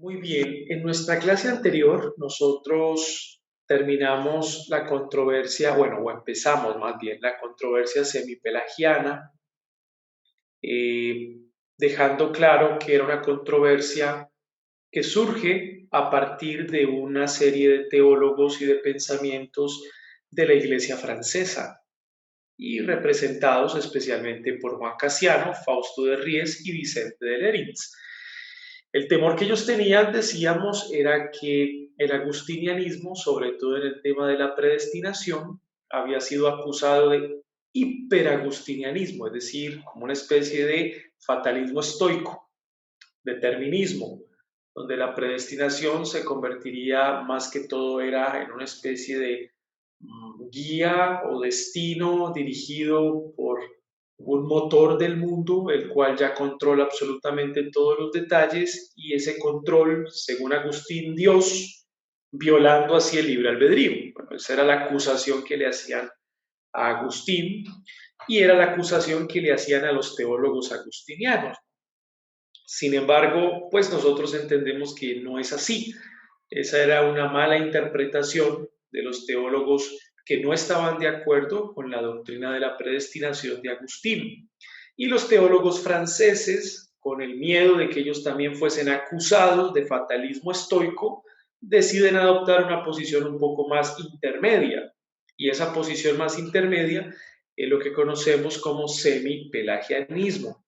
Muy bien, en nuestra clase anterior nosotros terminamos la controversia, bueno, o empezamos más bien la controversia semipelagiana, eh, dejando claro que era una controversia que surge a partir de una serie de teólogos y de pensamientos de la Iglesia francesa y representados especialmente por Juan Casiano, Fausto de Ries y Vicente de Lérins. El temor que ellos tenían, decíamos, era que el agustinianismo, sobre todo en el tema de la predestinación, había sido acusado de hiperagustinianismo, es decir, como una especie de fatalismo estoico, determinismo, donde la predestinación se convertiría más que todo era en una especie de guía o destino dirigido por un motor del mundo, el cual ya controla absolutamente todos los detalles y ese control, según Agustín, Dios, violando así el libre albedrío. Bueno, esa era la acusación que le hacían a Agustín y era la acusación que le hacían a los teólogos agustinianos. Sin embargo, pues nosotros entendemos que no es así. Esa era una mala interpretación de los teólogos que no estaban de acuerdo con la doctrina de la predestinación de Agustín. Y los teólogos franceses, con el miedo de que ellos también fuesen acusados de fatalismo estoico, deciden adoptar una posición un poco más intermedia. Y esa posición más intermedia es lo que conocemos como semipelagianismo,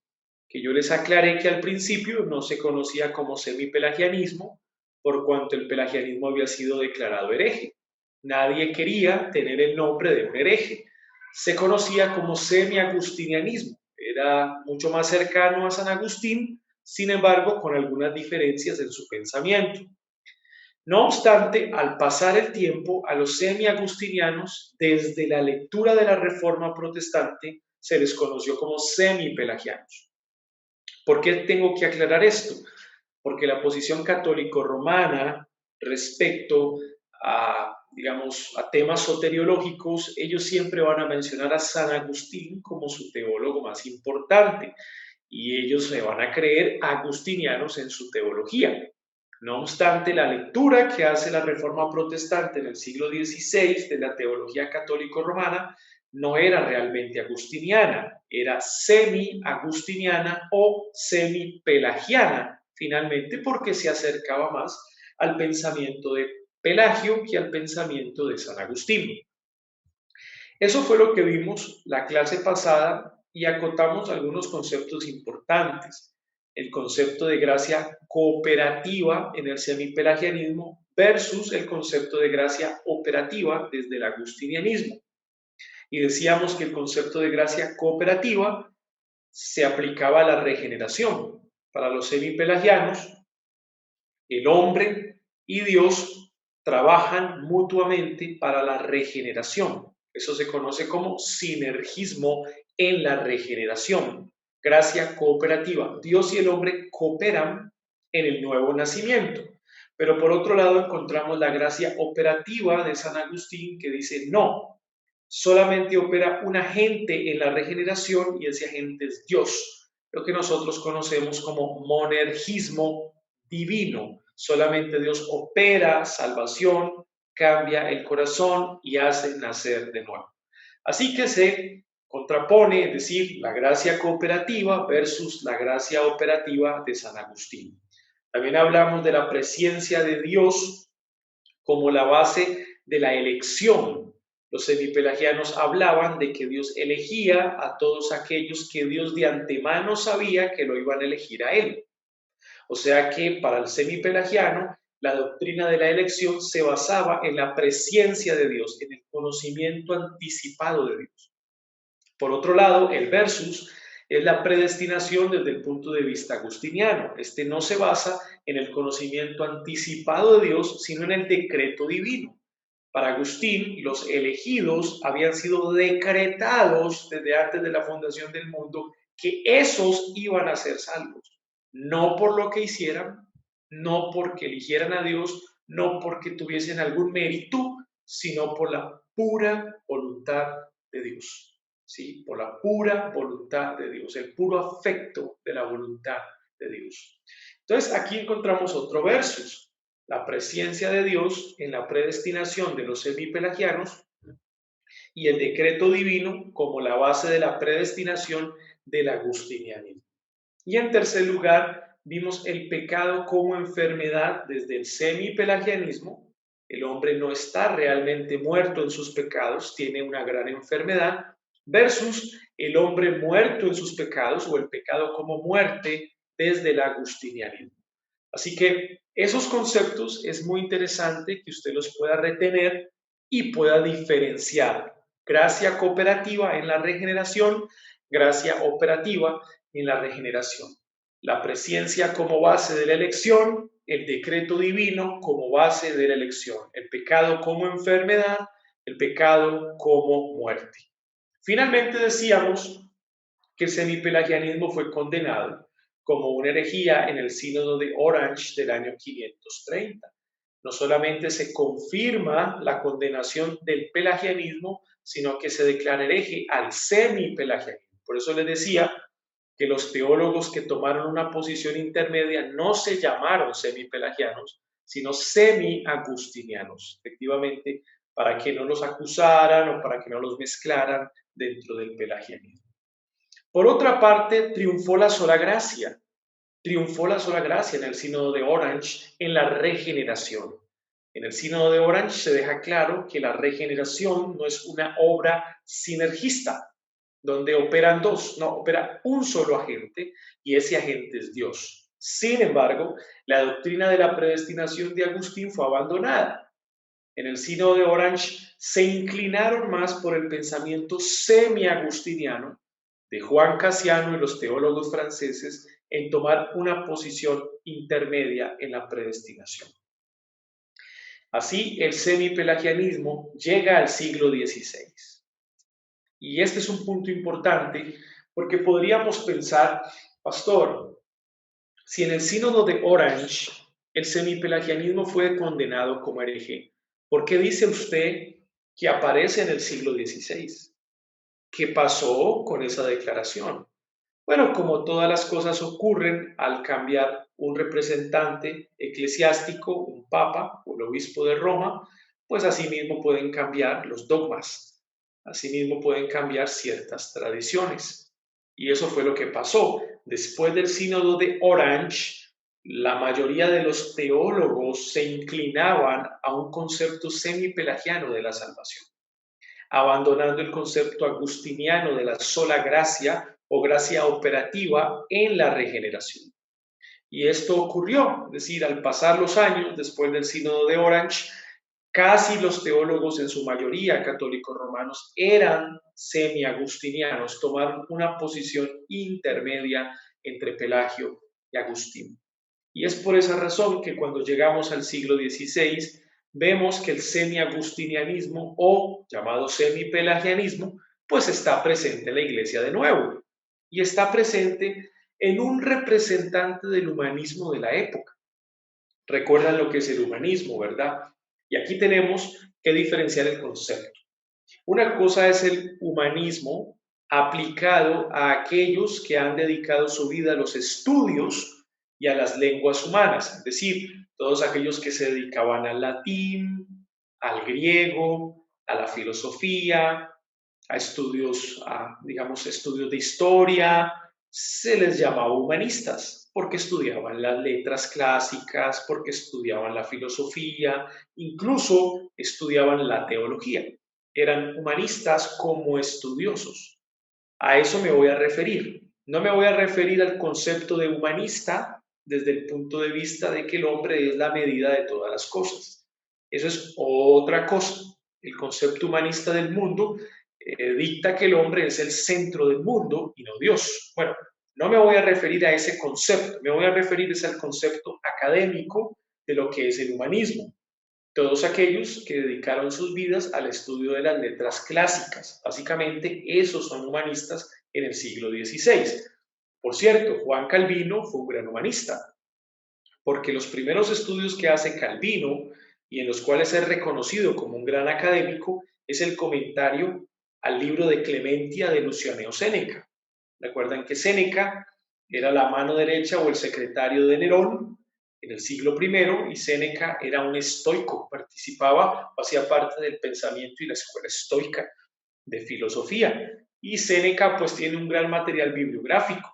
que yo les aclaré que al principio no se conocía como semipelagianismo, por cuanto el pelagianismo había sido declarado hereje. Nadie quería tener el nombre de un hereje. Se conocía como semiagustinianismo. Era mucho más cercano a San Agustín, sin embargo, con algunas diferencias en su pensamiento. No obstante, al pasar el tiempo, a los semiagustinianos, desde la lectura de la Reforma Protestante, se les conoció como semipelagianos. ¿Por qué tengo que aclarar esto? Porque la posición católico-romana respecto a, digamos, a temas soteriológicos, ellos siempre van a mencionar a San Agustín como su teólogo más importante y ellos se van a creer agustinianos en su teología. No obstante, la lectura que hace la Reforma Protestante en el siglo XVI de la teología católico-romana no era realmente agustiniana, era semi-agustiniana o semi-pelagiana, finalmente porque se acercaba más al pensamiento de Pelagio que al pensamiento de San Agustín. Eso fue lo que vimos la clase pasada y acotamos algunos conceptos importantes. El concepto de gracia cooperativa en el semipelagianismo versus el concepto de gracia operativa desde el agustinianismo. Y decíamos que el concepto de gracia cooperativa se aplicaba a la regeneración. Para los semipelagianos, el hombre y Dios trabajan mutuamente para la regeneración. Eso se conoce como sinergismo en la regeneración. Gracia cooperativa. Dios y el hombre cooperan en el nuevo nacimiento. Pero por otro lado encontramos la gracia operativa de San Agustín que dice no, solamente opera un agente en la regeneración y ese agente es Dios, lo que nosotros conocemos como monergismo divino. Solamente Dios opera salvación, cambia el corazón y hace nacer de nuevo. Así que se contrapone, es decir, la gracia cooperativa versus la gracia operativa de San Agustín. También hablamos de la presencia de Dios como la base de la elección. Los semipelagianos hablaban de que Dios elegía a todos aquellos que Dios de antemano sabía que lo iban a elegir a él. O sea que para el semipelagiano, la doctrina de la elección se basaba en la presencia de Dios, en el conocimiento anticipado de Dios. Por otro lado, el versus es la predestinación desde el punto de vista agustiniano. Este no se basa en el conocimiento anticipado de Dios, sino en el decreto divino. Para Agustín, los elegidos habían sido decretados desde antes de la fundación del mundo que esos iban a ser salvos, no por lo que hicieran, no porque eligieran a Dios, no porque tuviesen algún mérito, sino por la pura voluntad de Dios. ¿Sí? Por la pura voluntad de Dios, el puro afecto de la voluntad de Dios. Entonces, aquí encontramos otro versus, la presencia de Dios en la predestinación de los semipelagianos y el decreto divino como la base de la predestinación del agustinianismo. Y en tercer lugar, vimos el pecado como enfermedad desde el semipelagianismo. El hombre no está realmente muerto en sus pecados, tiene una gran enfermedad, versus el hombre muerto en sus pecados o el pecado como muerte desde el agustinianismo. Así que esos conceptos es muy interesante que usted los pueda retener y pueda diferenciar gracia cooperativa en la regeneración, gracia operativa en la regeneración. La presencia como base de la elección, el decreto divino como base de la elección, el pecado como enfermedad, el pecado como muerte. Finalmente decíamos que el semipelagianismo fue condenado como una herejía en el sínodo de Orange del año 530. No solamente se confirma la condenación del pelagianismo, sino que se declara hereje al semipelagianismo. Por eso les decía que los teólogos que tomaron una posición intermedia no se llamaron semipelagianos, sino semi-agustinianos, efectivamente, para que no los acusaran o para que no los mezclaran dentro del pelagianismo. Por otra parte, triunfó la sola gracia en el sínodo de Orange en la regeneración. En el sínodo de Orange se deja claro que la regeneración no es una obra sinergista, donde operan dos, no, opera un solo agente y ese agente es Dios. Sin embargo, la doctrina de la predestinación de Agustín fue abandonada. En el sínodo de Orange se inclinaron más por el pensamiento semi-agustiniano de Juan Cassiano y los teólogos franceses en tomar una posición intermedia en la predestinación. Así, el semipelagianismo llega al siglo XVI. Y este es un punto importante porque podríamos pensar, pastor, si en el sínodo de Orange el semipelagianismo fue condenado como hereje, ¿por qué dice usted que aparece en el siglo XVI? ¿Qué pasó con esa declaración? Bueno, como todas las cosas ocurren al cambiar un representante eclesiástico, un papa o el obispo de Roma, pues asimismo pueden cambiar los dogmas, asimismo pueden cambiar ciertas tradiciones. Y eso fue lo que pasó. Después del sínodo de Orange, la mayoría de los teólogos se inclinaban a un concepto semipelagiano de la salvación, abandonando el concepto agustiniano de la sola gracia o gracia operativa en la regeneración. Y esto ocurrió, es decir, al pasar los años después del sínodo de Orange, casi los teólogos, en su mayoría católicos romanos, eran semi-agustinianos, tomaron una posición intermedia entre Pelagio y Agustín. Y es por esa razón que cuando llegamos al siglo XVI, vemos que el semi-agustinianismo o llamado semi-pelagianismo, pues está presente en la iglesia de nuevo y está presente en un representante del humanismo de la época. Recuerdan lo que es el humanismo, ¿verdad? Y aquí tenemos que diferenciar el concepto. Una cosa es el humanismo aplicado a aquellos que han dedicado su vida a los estudios y a las lenguas humanas, es decir, todos aquellos que se dedicaban al latín, al griego, a la filosofía, a estudios, digamos, estudios de historia, se les llamaba humanistas, porque estudiaban las letras clásicas, porque estudiaban la filosofía, incluso estudiaban la teología. Eran humanistas como estudiosos. A eso me voy a referir. No me voy a referir al concepto de humanista desde el punto de vista de que el hombre es la medida de todas las cosas. Eso es otra cosa. El concepto humanista del mundo dicta que el hombre es el centro del mundo y no Dios. Bueno, no me voy a referir a ese concepto, me voy a referir al concepto académico de lo que es el humanismo. Todos aquellos que dedicaron sus vidas al estudio de las letras clásicas. Básicamente, esos son humanistas en el siglo XVI. Por cierto, Juan Calvino fue un gran humanista, porque los primeros estudios que hace Calvino y en los cuales es reconocido como un gran académico es el comentario al libro de Clementia de Lucianeo Séneca. Recuerdan que Séneca era la mano derecha o el secretario de Nerón en el siglo I, y Séneca era un estoico, participaba, hacía parte del pensamiento y la escuela estoica de filosofía. Y Séneca pues tiene un gran material bibliográfico.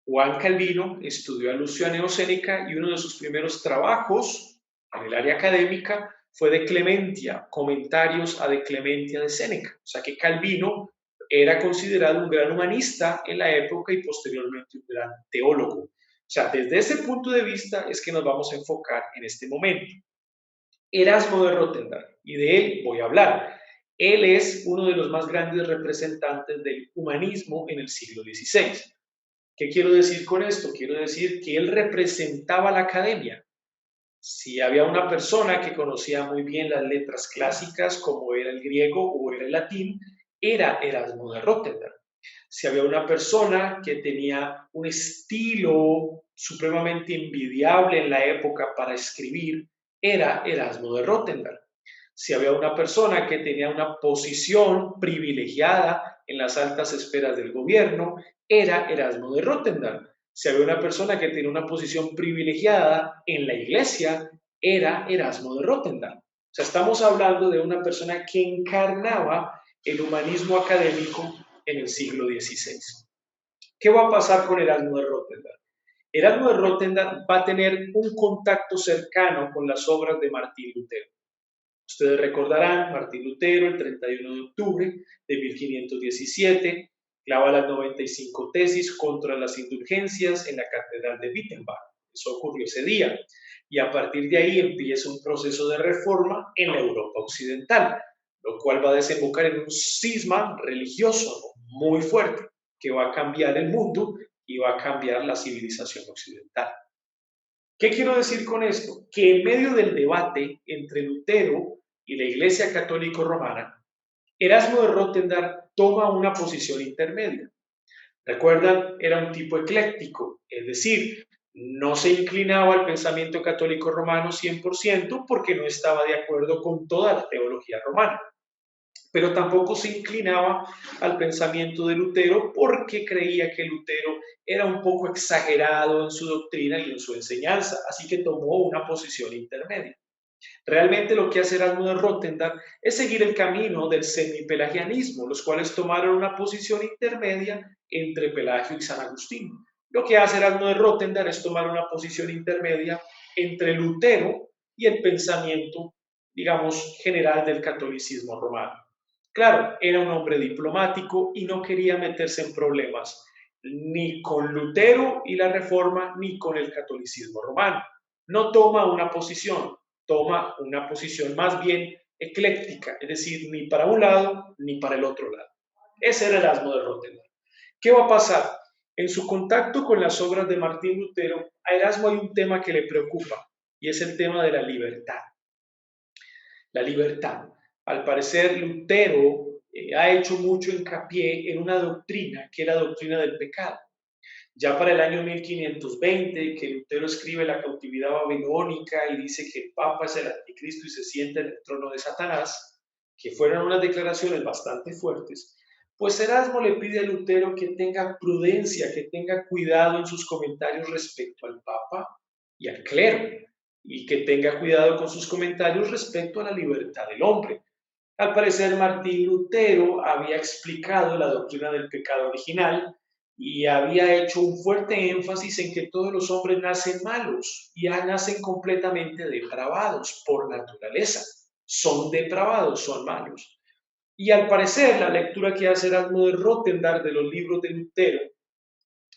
Juan Calvino estudió a Luciano Séneca y uno de sus primeros trabajos en el área académica fue de Clementia, comentarios a De Clementia de Séneca. O sea que Calvino era considerado un gran humanista en la época y posteriormente un gran teólogo. O sea, desde ese punto de vista es que nos vamos a enfocar en este momento. Erasmo de Rotterdam, y de él voy a hablar. Él es uno de los más grandes representantes del humanismo en el siglo XVI. ¿Qué quiero decir con esto? Quiero decir que él representaba la academia. Si había una persona que conocía muy bien las letras clásicas, como era el griego o era el latín, era Erasmo de Rotterdam. Si había una persona que tenía un estilo supremamente envidiable en la época para escribir, era Erasmo de Rotterdam. Si había una persona que tenía una posición privilegiada en las altas esferas del gobierno, era Erasmo de Rotterdam. Si había una persona que tenía una posición privilegiada en la iglesia, era Erasmo de Rotterdam. O sea, estamos hablando de una persona que encarnaba el humanismo académico en el siglo XVI. ¿Qué va a pasar con Erasmo de Rotterdam? Erasmo de Rotterdam va a tener un contacto cercano con las obras de Martín Lutero. Ustedes recordarán, Martín Lutero, el 31 de octubre de 1517, clava las 95 tesis contra las indulgencias en la Catedral de Wittenberg. Eso ocurrió ese día. Y a partir de ahí empieza un proceso de reforma en la Europa occidental, lo cual va a desembocar en un cisma religioso muy fuerte, que va a cambiar el mundo y va a cambiar la civilización occidental. ¿Qué quiero decir con esto? Que en medio del debate entre Lutero y la Iglesia Católica Romana, Erasmo de Rotterdam toma una posición intermedia. Recuerdan, era un tipo ecléctico, es decir, no se inclinaba al pensamiento católico romano 100% porque no estaba de acuerdo con toda la teología romana, pero tampoco se inclinaba al pensamiento de Lutero porque creía que Lutero era un poco exagerado en su doctrina y en su enseñanza, así que tomó una posición intermedia. Realmente lo que hace Erasmo de Rotterdam es seguir el camino del semipelagianismo, los cuales tomaron una posición intermedia entre Pelagio y San Agustín. Lo que hace Erasmo de Rotterdam es tomar una posición intermedia entre Lutero y el pensamiento, digamos, general del catolicismo romano. Claro, era un hombre diplomático y no quería meterse en problemas ni con Lutero y la Reforma, ni con el catolicismo romano. No toma una posición, toma una posición más bien ecléctica, es decir, ni para un lado ni para el otro lado. Ese era Erasmo de Rotterdam. ¿Qué va a pasar? En su contacto con las obras de Martín Lutero, a Erasmo hay un tema que le preocupa y es el tema de la libertad. La libertad. Al parecer, Lutero ha hecho mucho hincapié en una doctrina que es la doctrina del pecado. Ya para el año 1520, que Lutero escribe La cautividad babilónica y dice que el Papa es el anticristo y se sienta en el trono de Satanás, que fueron unas declaraciones bastante fuertes, pues Erasmo le pide a Lutero que tenga prudencia, que tenga cuidado en sus comentarios respecto al Papa y al clero, y que tenga cuidado con sus comentarios respecto a la libertad del hombre. Al parecer, Martín Lutero había explicado la doctrina del pecado original y había hecho un fuerte énfasis en que todos los hombres nacen malos y ya nacen completamente depravados por naturaleza. Son depravados, son malos. Y al parecer, la lectura que hace Erasmo de Rotterdam de los libros de Lutero,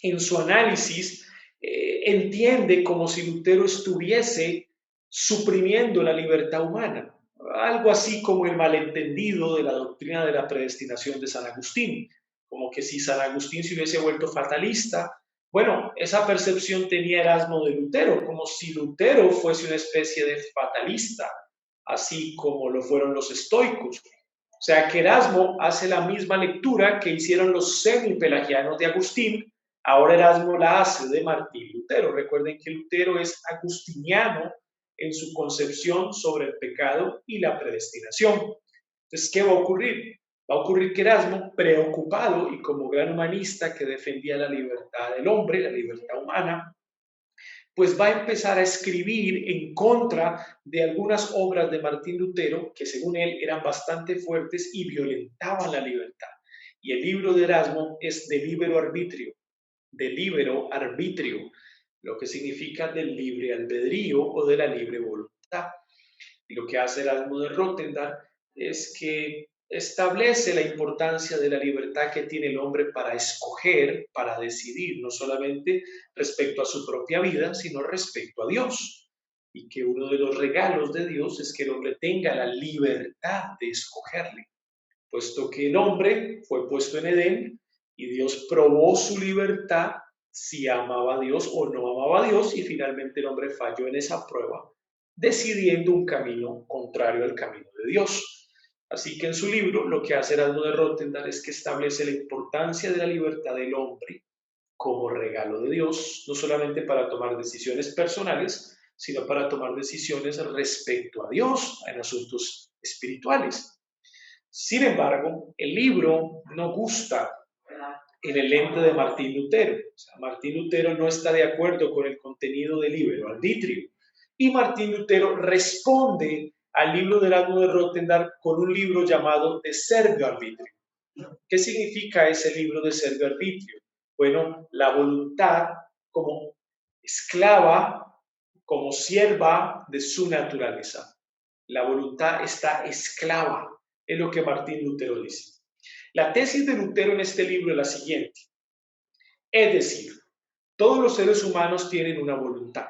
en su análisis, entiende como si Lutero estuviese suprimiendo la libertad humana, algo así como el malentendido de la doctrina de la predestinación de San Agustín, como que si San Agustín se hubiese vuelto fatalista, bueno, esa percepción tenía Erasmo de Lutero, como si Lutero fuese una especie de fatalista, así como lo fueron los estoicos. O sea, que Erasmo hace la misma lectura que hicieron los semipelagianos de Agustín. Ahora Erasmo la hace de Martín Lutero. Recuerden que Lutero es agustiniano en su concepción sobre el pecado y la predestinación. Entonces, ¿qué va a ocurrir? Va a ocurrir que Erasmo, preocupado y como gran humanista que defendía la libertad del hombre, la libertad humana, pues va a empezar a escribir en contra de algunas obras de Martín Lutero que según él eran bastante fuertes y violentaban la libertad. Y el libro de Erasmo es de libero arbitrio, lo que significa del libre albedrío o de la libre voluntad. Y lo que hace Erasmo de Rotterdam es que establece la importancia de la libertad que tiene el hombre para escoger, para decidir, no solamente respecto a su propia vida, sino respecto a Dios. Y que uno de los regalos de Dios es que el hombre tenga la libertad de escogerle, puesto que el hombre fue puesto en Edén y Dios probó su libertad si amaba a Dios o no amaba a Dios, y finalmente el hombre falló en esa prueba, decidiendo un camino contrario al camino de Dios. Así que en su libro lo que hace Erasmo de Rotterdam es que establece la importancia de la libertad del hombre como regalo de Dios, no solamente para tomar decisiones personales, sino para tomar decisiones respecto a Dios en asuntos espirituales. Sin embargo, el libro no gusta en el lente de Martín Lutero. O sea, Martín Lutero no está de acuerdo con el contenido del libro arbitrio. Y Martín Lutero responde al libro de Erasmo de Rotterdam con un libro llamado De Servio Arbitrio. ¿Qué significa ese libro de Servio Arbitrio? Bueno, la voluntad como esclava, como sierva de su naturaleza. La voluntad está esclava, es lo que Martín Lutero dice. La tesis de Lutero en este libro es la siguiente. Es decir, todos los seres humanos tienen una voluntad.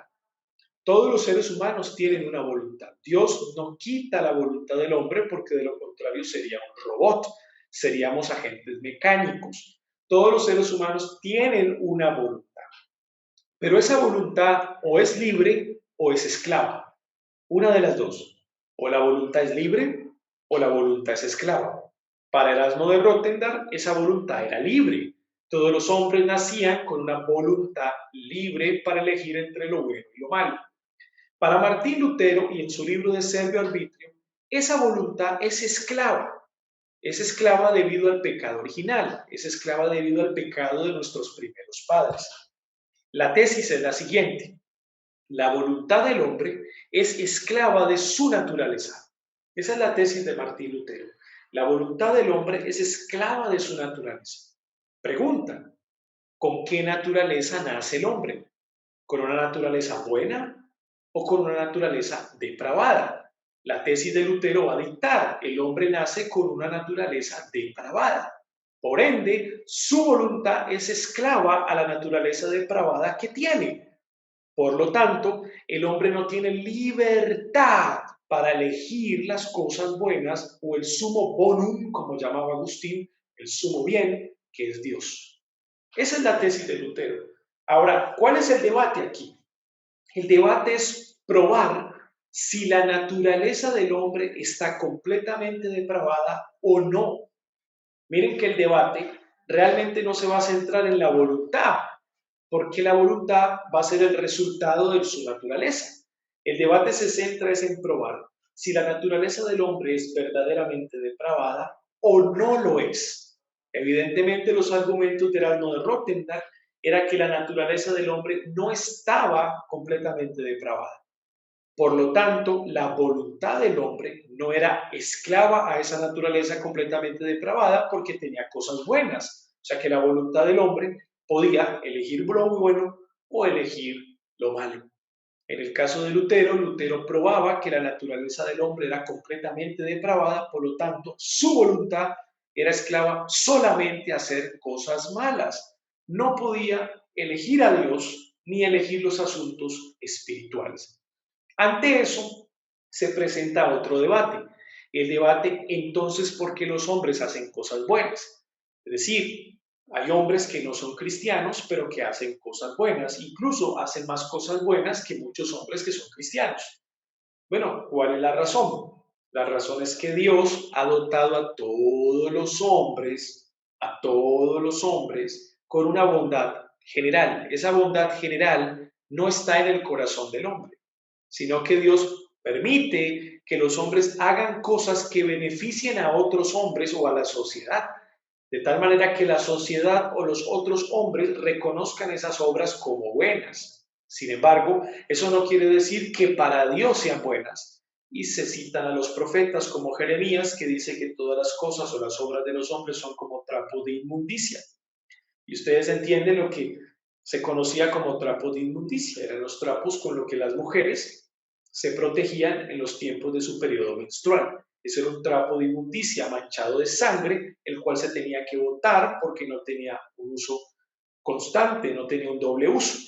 Todos los seres humanos tienen una voluntad. Dios no quita la voluntad del hombre porque de lo contrario sería un robot, seríamos agentes mecánicos. Todos los seres humanos tienen una voluntad, pero esa voluntad o es libre o es esclava. Una de las dos. O la voluntad es libre o la voluntad es esclava. Para Erasmo de Rotterdam, esa voluntad era libre. Todos los hombres nacían con una voluntad libre para elegir entre lo bueno y lo malo. Para Martín Lutero, y en su libro de Servio Arbitrio, esa voluntad es esclava. Es esclava debido al pecado original, es esclava debido al pecado de nuestros primeros padres. La tesis es la siguiente. La voluntad del hombre es esclava de su naturaleza. Esa es la tesis de Martín Lutero. La voluntad del hombre es esclava de su naturaleza. Pregunta, ¿con qué naturaleza nace el hombre? ¿Con una naturaleza buena o con una naturaleza depravada? La tesis de Lutero va a dictar, el hombre nace con una naturaleza depravada. Por ende, su voluntad es esclava a la naturaleza depravada que tiene. Por lo tanto, el hombre no tiene libertad para elegir las cosas buenas o el sumo bonum, como llamaba Agustín, el sumo bien, que es Dios. Esa es la tesis de Lutero. Ahora, ¿cuál es el debate aquí? El debate es probar si la naturaleza del hombre está completamente depravada o no. Miren que el debate realmente no se va a centrar en la voluntad, porque la voluntad va a ser el resultado de su naturaleza. El debate se centra en probar si la naturaleza del hombre es verdaderamente depravada o no lo es. Evidentemente, los argumentos de Erasmo de Rotterdam era que la naturaleza del hombre no estaba completamente depravada. Por lo tanto, la voluntad del hombre no era esclava a esa naturaleza completamente depravada porque tenía cosas buenas. O sea que la voluntad del hombre podía elegir lo bueno o elegir lo malo. En el caso de Lutero, Lutero probaba que la naturaleza del hombre era completamente depravada, por lo tanto, su voluntad era esclava solamente a hacer cosas malas. No podía elegir a Dios ni elegir los asuntos espirituales. Ante eso, se presenta otro debate. El debate, entonces, ¿por qué los hombres hacen cosas buenas? Es decir, hay hombres que no son cristianos, pero que hacen cosas buenas. Incluso hacen más cosas buenas que muchos hombres que son cristianos. Bueno, ¿cuál es la razón? La razón es que Dios ha dotado a todos los hombres, con una bondad general. Esa bondad general no está en el corazón del hombre, sino que Dios Permite que los hombres hagan cosas que beneficien a otros hombres o a la sociedad, de tal manera que la sociedad o los otros hombres reconozcan esas obras como buenas. Sin embargo, eso no quiere decir que para Dios sean buenas. Y se citan a los profetas como Jeremías, que dice que todas las cosas o las obras de los hombres son como trapo de inmundicia. Y ustedes entienden lo que se conocía como trapo de inmundicia. Eran los trapos con los que las mujeres se protegían en los tiempos de su periodo menstrual. Ese era un trapo de inmundicia manchado de sangre, el cual se tenía que botar porque no tenía un uso constante, no tenía un doble uso.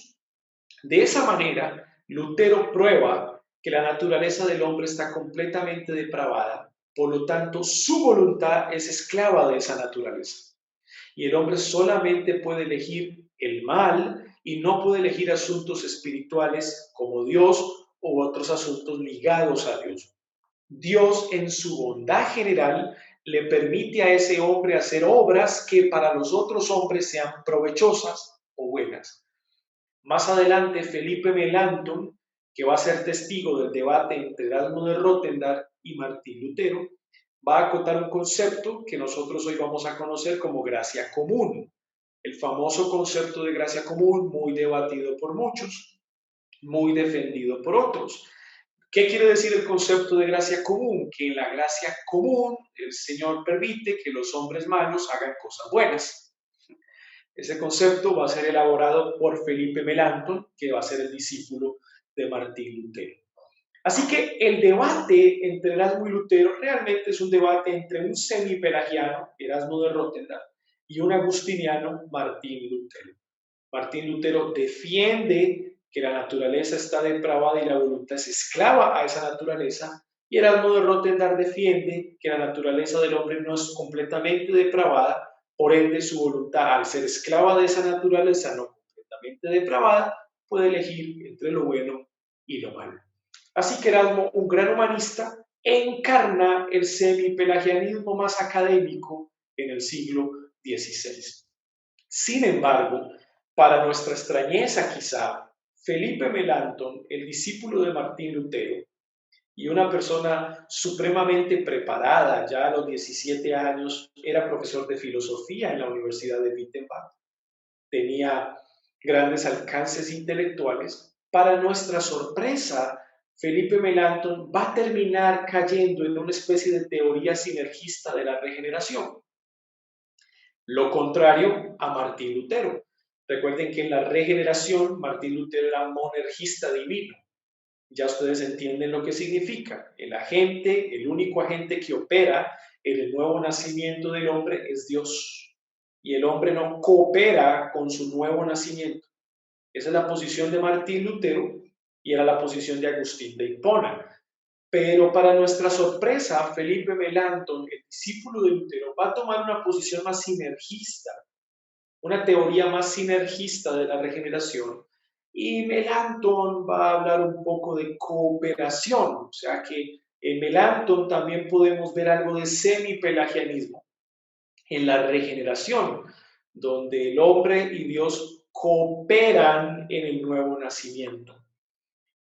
De esa manera, Lutero prueba que la naturaleza del hombre está completamente depravada, por lo tanto, su voluntad es esclava de esa naturaleza. Y el hombre solamente puede elegir el mal y no puede elegir asuntos espirituales como Dios u otros asuntos ligados a Dios. Dios en su bondad general le permite a ese hombre hacer obras que para los otros hombres sean provechosas o buenas. Más adelante, Felipe Melanchthon, que va a ser testigo del debate entre Erasmo de Rotterdam y Martín Lutero, va a acotar un concepto que nosotros hoy vamos a conocer como gracia común. El famoso concepto de gracia común, muy debatido por muchos, muy defendido por otros. ¿Qué quiere decir el concepto de gracia común? Que en la gracia común el Señor permite que los hombres malos hagan cosas buenas. Ese concepto va a ser elaborado por Felipe Melanchthon, que va a ser el discípulo de Martín Lutero. Así que el debate entre Erasmo y Lutero realmente es un debate entre un semipelagiano, Erasmo de Rotterdam, y un agustiniano, Martín Lutero. Martín Lutero defiende que la naturaleza está depravada y la voluntad es esclava a esa naturaleza, y Erasmo de Rotterdam defiende que la naturaleza del hombre no es completamente depravada, por ende su voluntad, al ser esclava de esa naturaleza no completamente depravada, puede elegir entre lo bueno y lo malo. Así que Erasmo, un gran humanista, encarna el semipelagianismo más académico en el siglo XVI. Sin embargo, para nuestra extrañeza quizá, Felipe Melanchthon, el discípulo de Martín Lutero, y una persona supremamente preparada, ya a los 17 años era profesor de filosofía en la Universidad de Wittenberg, tenía grandes alcances intelectuales. Para nuestra sorpresa, Felipe Melanchthon va a terminar cayendo en una especie de teoría sinergista de la regeneración. Lo contrario a Martín Lutero. Recuerden que en la regeneración Martín Lutero era monergista divino. Ya ustedes entienden lo que significa. El agente, el único agente que opera en el nuevo nacimiento del hombre es Dios. Y el hombre no coopera con su nuevo nacimiento. Esa es la posición de Martín Lutero y era la posición de Agustín de Hipona. Pero para nuestra sorpresa, Felipe Melanchthon, el discípulo de Lutero, va a tomar una posición más sinergista, una teoría más sinergista de la regeneración. Y Melanchthon va a hablar un poco de cooperación, o sea que en Melanchthon también podemos ver algo de semipelagianismo en la regeneración, donde el hombre y Dios cooperan en el nuevo nacimiento.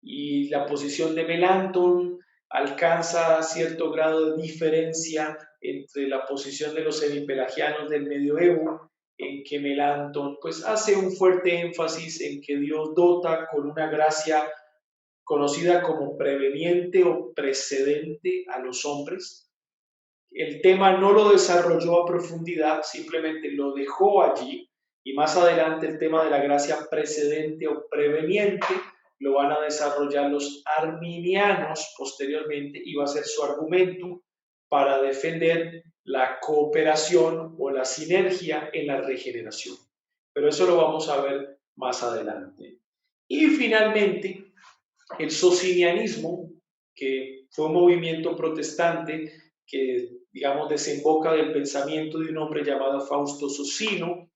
Y la posición de Melanchthon alcanza cierto grado de diferencia entre la posición de los semipelagianos del medioevo, en que Melanchthon pues hace un fuerte énfasis en que Dios dota con una gracia conocida como preveniente o precedente a los hombres. El tema no lo desarrolló a profundidad, simplemente lo dejó allí, y más adelante el tema de la gracia precedente o preveniente lo van a desarrollar los arminianos posteriormente, y va a ser su argumento para defender la cooperación o la sinergia en la regeneración. Pero eso lo vamos a ver más adelante. Y finalmente, el socinianismo, que fue un movimiento protestante que, digamos, desemboca del pensamiento de un hombre llamado Fausto Socino,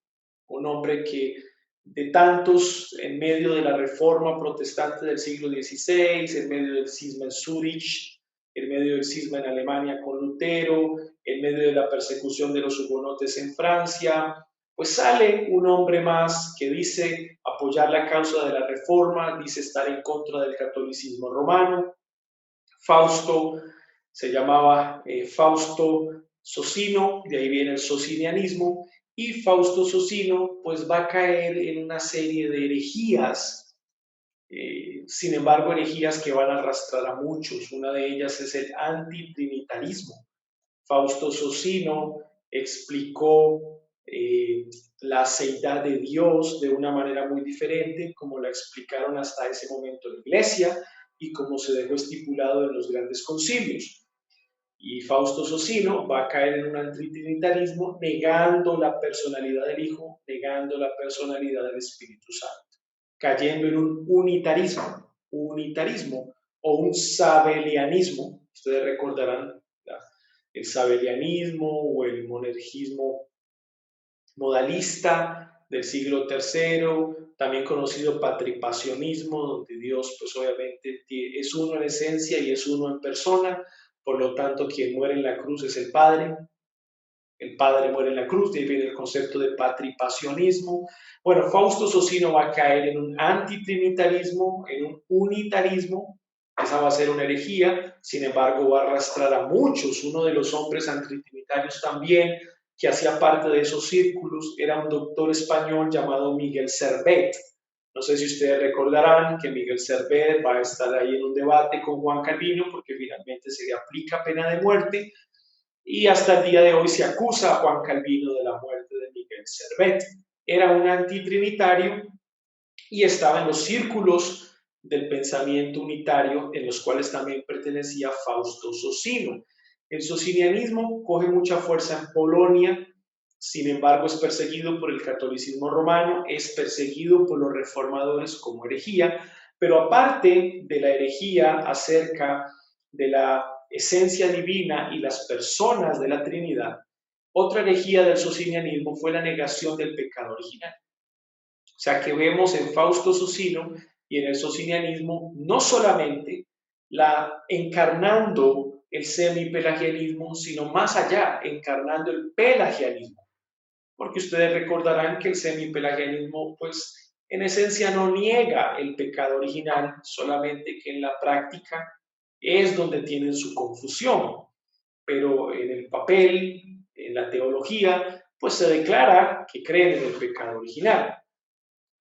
un hombre que de tantos en medio de la reforma protestante del siglo XVI, en medio del cisma en Zúrich, en medio del cisma en Alemania con Lutero, en medio de la persecución de los hugonotes en Francia, pues sale un hombre más que dice apoyar la causa de la reforma, dice estar en contra del catolicismo romano. Fausto se llamaba Fausto Socino, de ahí viene el socinianismo, y Fausto Socino pues va a caer en una serie de herejías, sin embargo herejías que van a arrastrar a muchos. Una de ellas es el antitrinitarismo. Fausto Socino explicó la seidad de Dios de una manera muy diferente, como la explicaron hasta ese momento la Iglesia y como se dejó estipulado en los grandes concilios. Y Fausto Socino va a caer en un antitrinitarismo negando la personalidad del Hijo, negando la personalidad del Espíritu Santo, cayendo en un unitarismo o un sabelianismo. Ustedes recordarán el sabelianismo o el monergismo modalista del siglo III, también conocido patripacionismo, donde Dios pues obviamente es uno en esencia y es uno en persona, por lo tanto quien muere en la cruz es el Padre muere en la cruz, de ahí viene el concepto de patripacionismo. Bueno, Fausto Socino va a caer en un antitrinitarismo, en un unitarismo. Esa va a ser una herejía, sin embargo va a arrastrar a muchos. Uno de los hombres antitrinitarios también, que hacía parte de esos círculos, era un doctor español llamado Miguel Servet. No sé si ustedes recordarán que Miguel Servet va a estar ahí en un debate con Juan Calvino porque finalmente se le aplica pena de muerte y hasta el día de hoy se acusa a Juan Calvino de la muerte de Miguel Servet. Era un antitrinitario y estaba en los círculos del pensamiento unitario, en los cuales también pertenecía Fausto Socino. El socinianismo coge mucha fuerza en Polonia, sin embargo es perseguido por el catolicismo romano, es perseguido por los reformadores como herejía, pero aparte de la herejía acerca de la esencia divina y las personas de la Trinidad, otra herejía del socinianismo fue la negación del pecado original. O sea que vemos en Fausto Socino y en el socinianismo no solamente la encarnando el semipelagianismo, sino más allá, encarnando el pelagianismo. Porque ustedes recordarán que el semipelagianismo, pues, en esencia no niega el pecado original, solamente que en la práctica es donde tienen su confusión. Pero en el papel, en la teología, pues se declara que creen en el pecado original.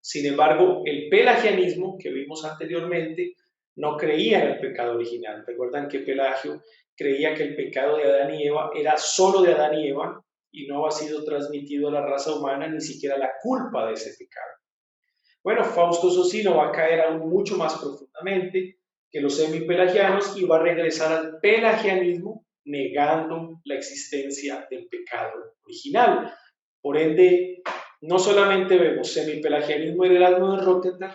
Sin embargo, el pelagianismo que vimos anteriormente no creía en el pecado original. Recuerdan que Pelagio creía que el pecado de Adán y Eva era solo de Adán y Eva y no ha sido transmitido a la raza humana ni siquiera la culpa de ese pecado. Bueno, Fausto Socino va a caer aún mucho más profundamente que los semipelagianos y va a regresar al pelagianismo negando la existencia del pecado original. Por ende, no solamente vemos semipelagianismo en Erasmo de Rotterdam,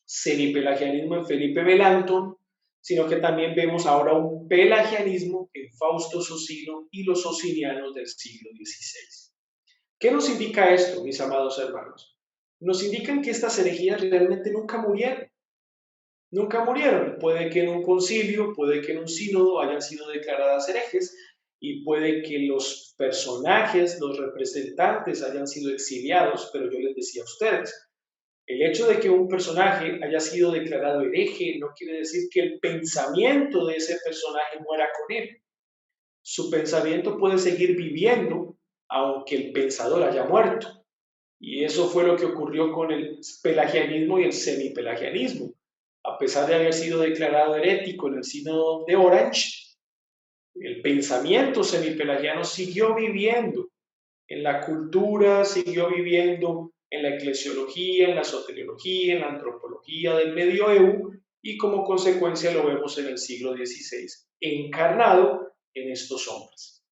semipelagianismo en Felipe Melanchthon, sino que también vemos ahora un pelagianismo en Fausto Socino y los socinianos del siglo XVI. ¿Qué nos indica esto, mis amados hermanos? Nos indican que estas herejías realmente nunca murieron. Nunca murieron. Puede que en un concilio, puede que en un sínodo hayan sido declaradas herejes y puede que los personajes, los representantes hayan sido exiliados, pero yo les decía a ustedes, el hecho de que un personaje haya sido declarado hereje no quiere decir que el pensamiento de ese personaje muera con él. Su pensamiento puede seguir viviendo aunque el pensador haya muerto. Y eso fue lo que ocurrió con el pelagianismo y el semipelagianismo. A pesar de haber sido declarado herético en el sínodo de Orange, el pensamiento semipelagiano siguió viviendo en la cultura, siguió viviendo en la eclesiología, en la soteriología, en la antropología del medioevo y como consecuencia lo vemos en el siglo XVI, encarnado en estos hombres.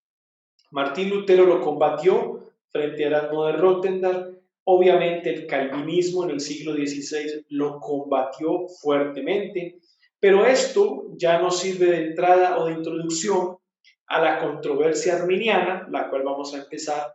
Martín Lutero lo combatió frente a Erasmo de Rotterdam. Obviamente el calvinismo en el siglo XVI lo combatió fuertemente, pero esto ya nos sirve de entrada o de introducción a la controversia arminiana, la cual vamos a empezar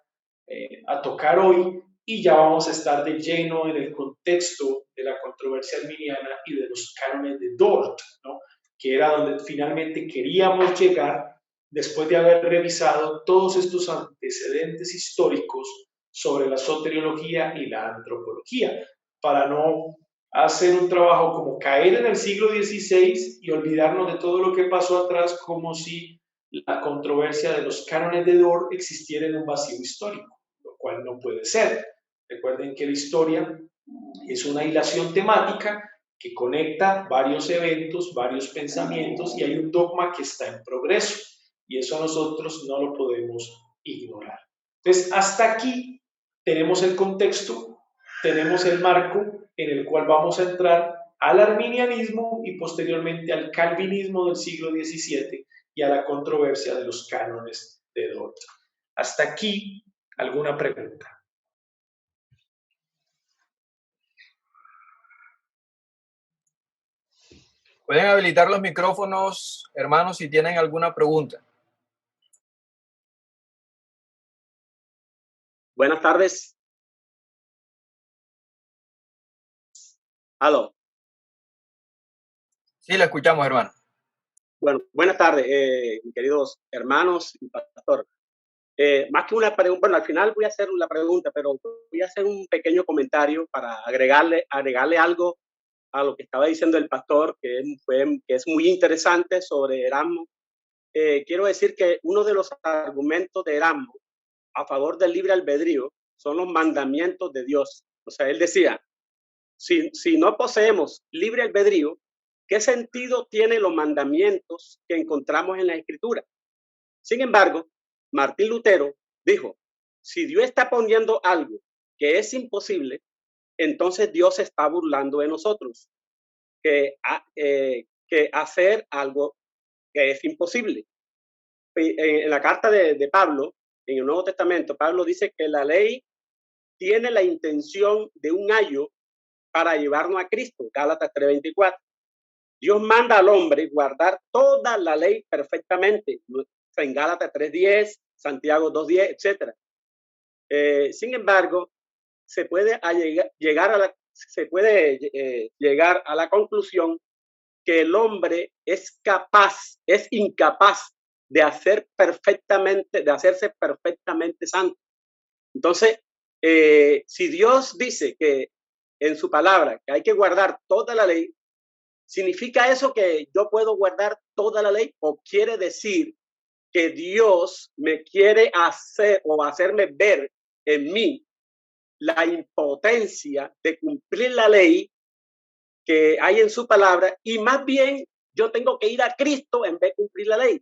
a tocar hoy, y ya vamos a estar de lleno en el contexto de la controversia arminiana y de los cánones de Dort, ¿no? Que era donde finalmente queríamos llegar después de haber revisado todos estos antecedentes históricos sobre la soteriología y la antropología, para no hacer un trabajo como caer en el siglo XVI y olvidarnos de todo lo que pasó atrás, como si la controversia de los cánones de Dort existiera en un vacío histórico, lo cual no puede ser. Recuerden que la historia es una hilación temática que conecta varios eventos, varios pensamientos y hay un dogma que está en progreso y eso nosotros no lo podemos ignorar. Entonces, hasta aquí tenemos el contexto, tenemos el marco en el cual vamos a entrar al arminianismo y posteriormente al calvinismo del siglo XVII y a la controversia de los cánones de Dort. Hasta aquí, ¿alguna pregunta? Pueden habilitar los micrófonos, hermanos, si tienen alguna pregunta. Buenas tardes. Aló. Sí, la escuchamos, hermano. Bueno, buenas tardes, queridos hermanos y pastor. Más que una pregunta, bueno, al final voy a hacer la pregunta, pero voy a hacer un pequeño comentario para agregarle algo a lo que estaba diciendo el pastor, que es muy interesante sobre Erasmo. Quiero decir que uno de los argumentos de Erasmo a favor del libre albedrío son los mandamientos de Dios. O sea, él decía, si no poseemos libre albedrío, ¿qué sentido tienen los mandamientos que encontramos en la Escritura? Sin embargo, Martín Lutero dijo, si Dios está poniendo algo que es imposible, entonces Dios se está burlando de nosotros, que hacer algo que es imposible. En la carta de Pablo, en el Nuevo Testamento, Pablo dice que la ley tiene la intención de un ayo para llevarnos a Cristo, Gálatas 3:24. Dios manda al hombre guardar toda la ley perfectamente, en Gálatas 3:10, Santiago 2:10, etc. Sin embargo, se puede llegar a la conclusión que el hombre es incapaz de hacerse perfectamente santo. Entonces, si Dios dice que en su palabra que hay que guardar toda la ley, ¿significa eso que yo puedo guardar toda la ley? ¿O quiere decir que Dios me quiere hacer o hacerme ver en mí la impotencia de cumplir la ley que hay en su palabra y más bien yo tengo que ir a Cristo en vez de cumplir la ley,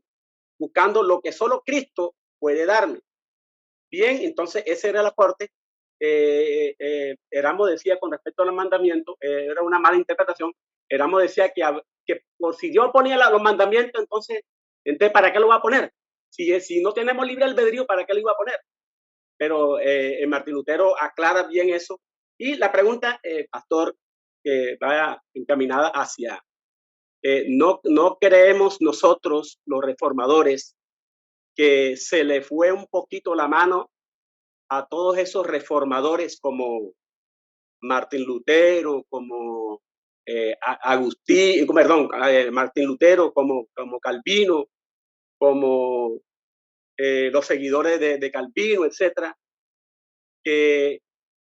buscando lo que solo Cristo puede darme? Bien, entonces ese era el aporte. Erasmo decía con respecto a los mandamientos, era una mala interpretación. Erasmo decía que por si Dios ponía los mandamientos, entonces ¿para qué lo va a poner? Si no tenemos libre albedrío, ¿para qué lo iba a poner? Pero Martín Lutero aclara bien eso. Y la pregunta, pastor, que vaya encaminada hacia, no creemos nosotros, los reformadores, que se le fue un poquito la mano a todos esos reformadores como Martín Lutero, como Martín Lutero, como Calvino, como los seguidores de Calvino, etcétera, que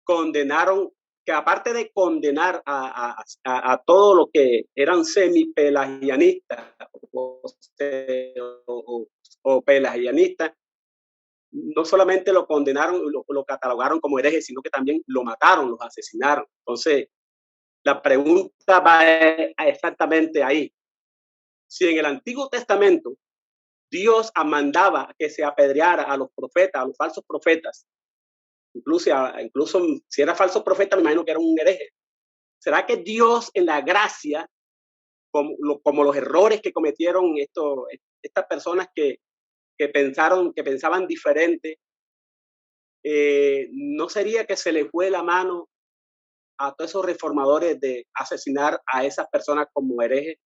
condenaron, que aparte de condenar a todo lo que eran semipelagianistas o pelagianistas, no solamente lo condenaron, lo catalogaron como hereje, sino que también lo mataron, los asesinaron. Entonces, la pregunta va exactamente ahí. Si en el Antiguo Testamento Dios mandaba que se apedreara a los profetas, a los falsos profetas, incluso si era falso profeta, me imagino que era un hereje. ¿Será que Dios en la gracia, como los errores que cometieron estas personas que pensaban diferente, no sería que se le fue la mano a todos esos reformadores de asesinar a esas personas como herejes,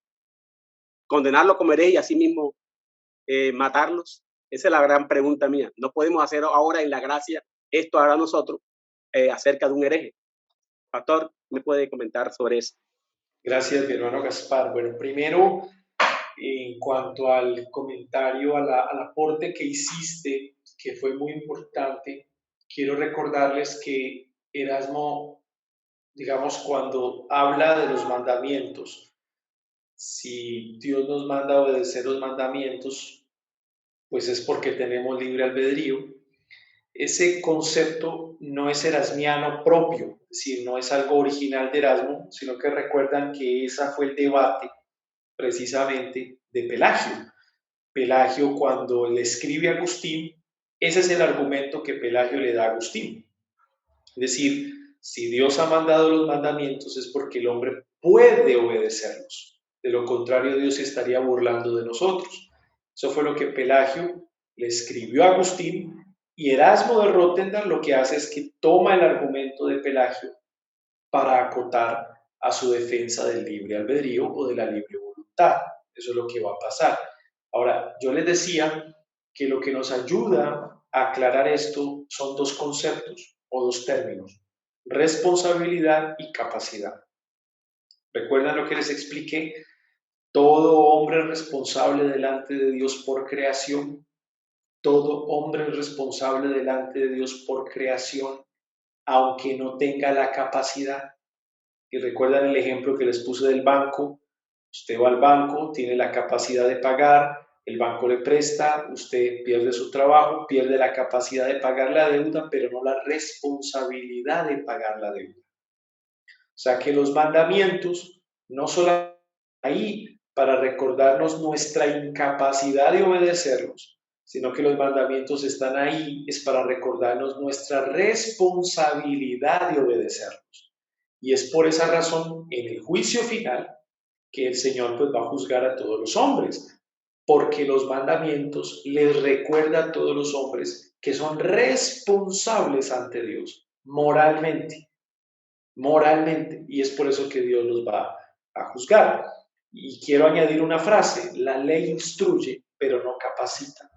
condenarlos como herejes y así mismo matarlos? Esa es la gran pregunta mía. No podemos hacer ahora en la gracia esto ahora nosotros acerca de un hereje. Pastor, ¿me puede comentar sobre eso? Gracias, mi hermano Gaspar. Bueno, primero, en cuanto al comentario, al aporte que hiciste, que fue muy importante, quiero recordarles que Erasmo digamos, cuando habla de los mandamientos, si Dios nos manda a obedecer los mandamientos, pues es porque tenemos libre albedrío. Ese concepto no es erasmiano propio, es decir, no es algo original de Erasmo, sino que recuerdan que ese fue el debate precisamente de Pelagio. Pelagio, cuando le escribe a Agustín, ese es el argumento que Pelagio le da a Agustín. Es decir, si Dios ha mandado los mandamientos es porque el hombre puede obedecerlos. De lo contrario, Dios se estaría burlando de nosotros. Eso fue lo que Pelagio le escribió a Agustín, y Erasmo de Rotterdam lo que hace es que toma el argumento de Pelagio para acotar a su defensa del libre albedrío o de la libre voluntad. Eso es lo que va a pasar. Ahora, yo les decía que lo que nos ayuda a aclarar esto son dos conceptos o dos términos: responsabilidad y capacidad. ¿Recuerdan lo que les expliqué? Todo hombre es responsable delante de Dios por creación. Todo hombre es responsable delante de Dios por creación, aunque no tenga la capacidad. Y recuerdan el ejemplo que les puse del banco. Usted va al banco, tiene la capacidad de pagar, el banco le presta, usted pierde su trabajo, pierde la capacidad de pagar la deuda, pero no la responsabilidad de pagar la deuda. O sea que los mandamientos no solo ahí para recordarnos nuestra incapacidad de obedecerlos, sino que los mandamientos están ahí es para recordarnos nuestra responsabilidad de obedecerlos. Y es por esa razón, en el juicio final, que el Señor pues va a juzgar a todos los hombres, porque los mandamientos les recuerda a todos los hombres que son responsables ante Dios, moralmente, y es por eso que Dios los va a juzgar. Y quiero añadir una frase: la ley instruye, pero no capacita.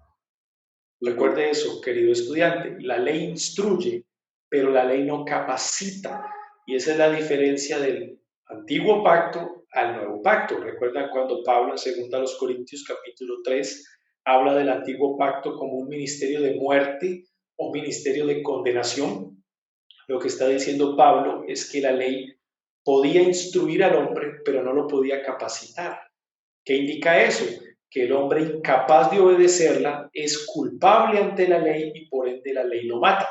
Recuerde eso, querido estudiante, la ley instruye, pero la ley no capacita. Y esa es la diferencia del antiguo pacto al nuevo pacto. Recuerdan cuando Pablo en 2 Corintios capítulo 3 habla del antiguo pacto como un ministerio de muerte o ministerio de condenación. Lo que está diciendo Pablo es que la ley podía instruir al hombre, pero no lo podía capacitar. ¿Qué indica eso? Que el hombre incapaz de obedecerla es culpable ante la ley y por ende la ley lo mata.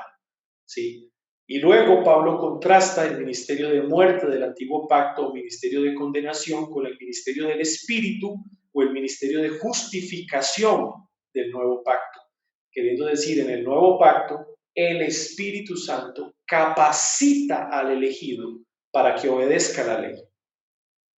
¿Sí? Y luego Pablo contrasta el ministerio de muerte del antiguo pacto o ministerio de condenación con el ministerio del Espíritu o el ministerio de justificación del nuevo pacto. Queriendo decir, en el nuevo pacto, el Espíritu Santo capacita al elegido para que obedezca la ley.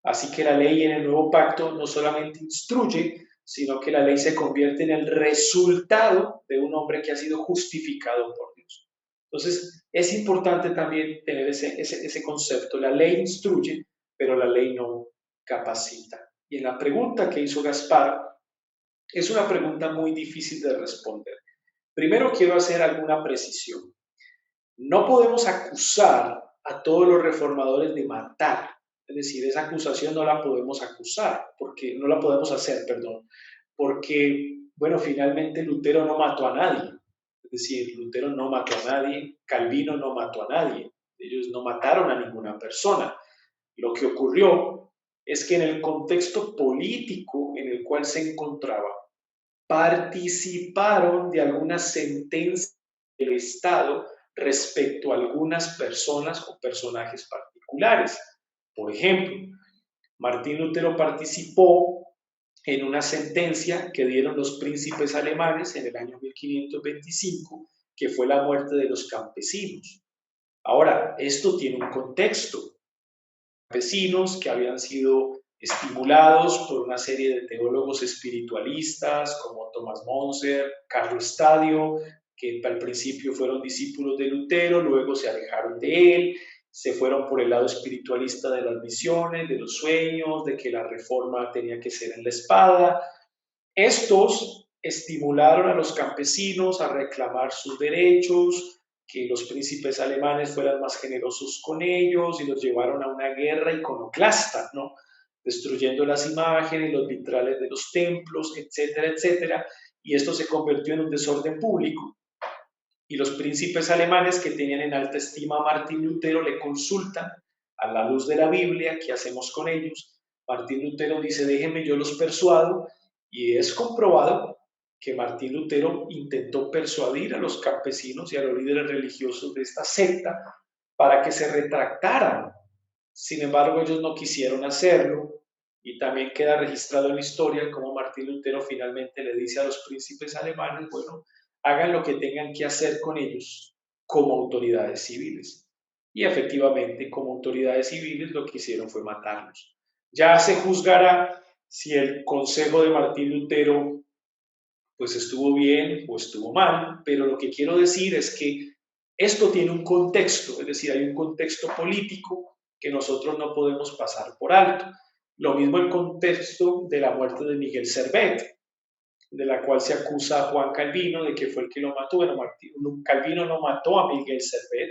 Así que la ley en el nuevo pacto no solamente instruye, sino que la ley se convierte en el resultado de un hombre que ha sido justificado por Dios. Entonces, es importante también tener ese concepto. La ley instruye, pero la ley no capacita. Y en la pregunta que hizo Gaspar, es una pregunta muy difícil de responder. Primero quiero hacer alguna precisión. No podemos acusar a todos los reformadores de matar. Es decir, esa acusación no la podemos hacer, porque, bueno, finalmente Lutero no mató a nadie. Es decir, Lutero no mató a nadie, Calvino no mató a nadie, ellos no mataron a ninguna persona. Lo que ocurrió es que en el contexto político en el cual se encontraba, participaron de algunas sentencias del Estado respecto a algunas personas o personajes particulares. Por ejemplo, Martín Lutero participó en una sentencia que dieron los príncipes alemanes en el año 1525, que fue la muerte de los campesinos. Ahora, esto tiene un contexto. Campesinos que habían sido estimulados por una serie de teólogos espiritualistas como Thomas Monser, Carlo Stadio, que al principio fueron discípulos de Lutero, luego se alejaron de él, se fueron por el lado espiritualista de las visiones, de los sueños, de que la reforma tenía que ser en la espada. Estos estimularon a los campesinos a reclamar sus derechos, que los príncipes alemanes fueran más generosos con ellos, y los llevaron a una guerra iconoclasta, ¿no? Destruyendo las imágenes, los vitrales de los templos, etcétera, etcétera, y esto se convirtió en un desorden público. Y los príncipes alemanes, que tenían en alta estima a Martín Lutero, le consultan a la luz de la Biblia, ¿qué hacemos con ellos? Martín Lutero dice, déjenme yo los persuado, y es comprobado que Martín Lutero intentó persuadir a los campesinos y a los líderes religiosos de esta secta para que se retractaran. Sin embargo, ellos no quisieron hacerlo, y también queda registrado en la historia cómo Martín Lutero finalmente le dice a los príncipes alemanes, bueno, hagan lo que tengan que hacer con ellos como autoridades civiles. Y efectivamente, como autoridades civiles, lo que hicieron fue matarlos. Ya se juzgará si el consejo de Martín Lutero pues estuvo bien o estuvo mal, pero lo que quiero decir es que esto tiene un contexto, es decir, hay un contexto político que nosotros no podemos pasar por alto. Lo mismo el contexto de la muerte de Miguel Servet, de la cual se acusa a Juan Calvino de que fue el que lo mató. Bueno, Calvino no mató a Miguel Servet,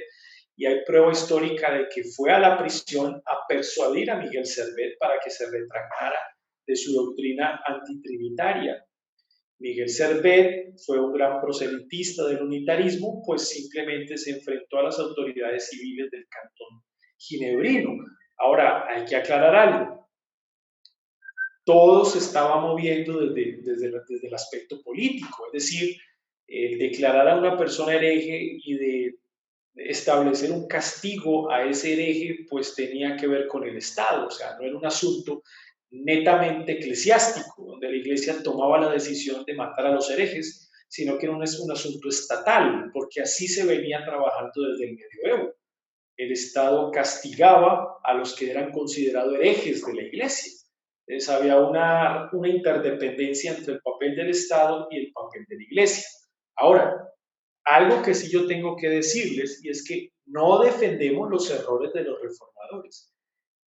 y hay prueba histórica de que fue a la prisión a persuadir a Miguel Servet para que se retractara de su doctrina antitrinitaria. Miguel Servet fue un gran proselitista del unitarismo, pues simplemente se enfrentó a las autoridades civiles del cantón ginebrino. Ahora, hay que aclarar algo. Todo se estaba moviendo desde el aspecto político, es decir, declarar a una persona hereje y de establecer un castigo a ese hereje, pues tenía que ver con el Estado, o sea, no era un asunto netamente eclesiástico, donde la iglesia tomaba la decisión de matar a los herejes, sino que era un asunto estatal, porque así se venía trabajando desde el medioevo. El Estado castigaba a los que eran considerados herejes de la iglesia. Entonces había una interdependencia entre el papel del Estado y el papel de la iglesia. Ahora, algo que sí yo tengo que decirles, y es que no defendemos los errores de los reformadores.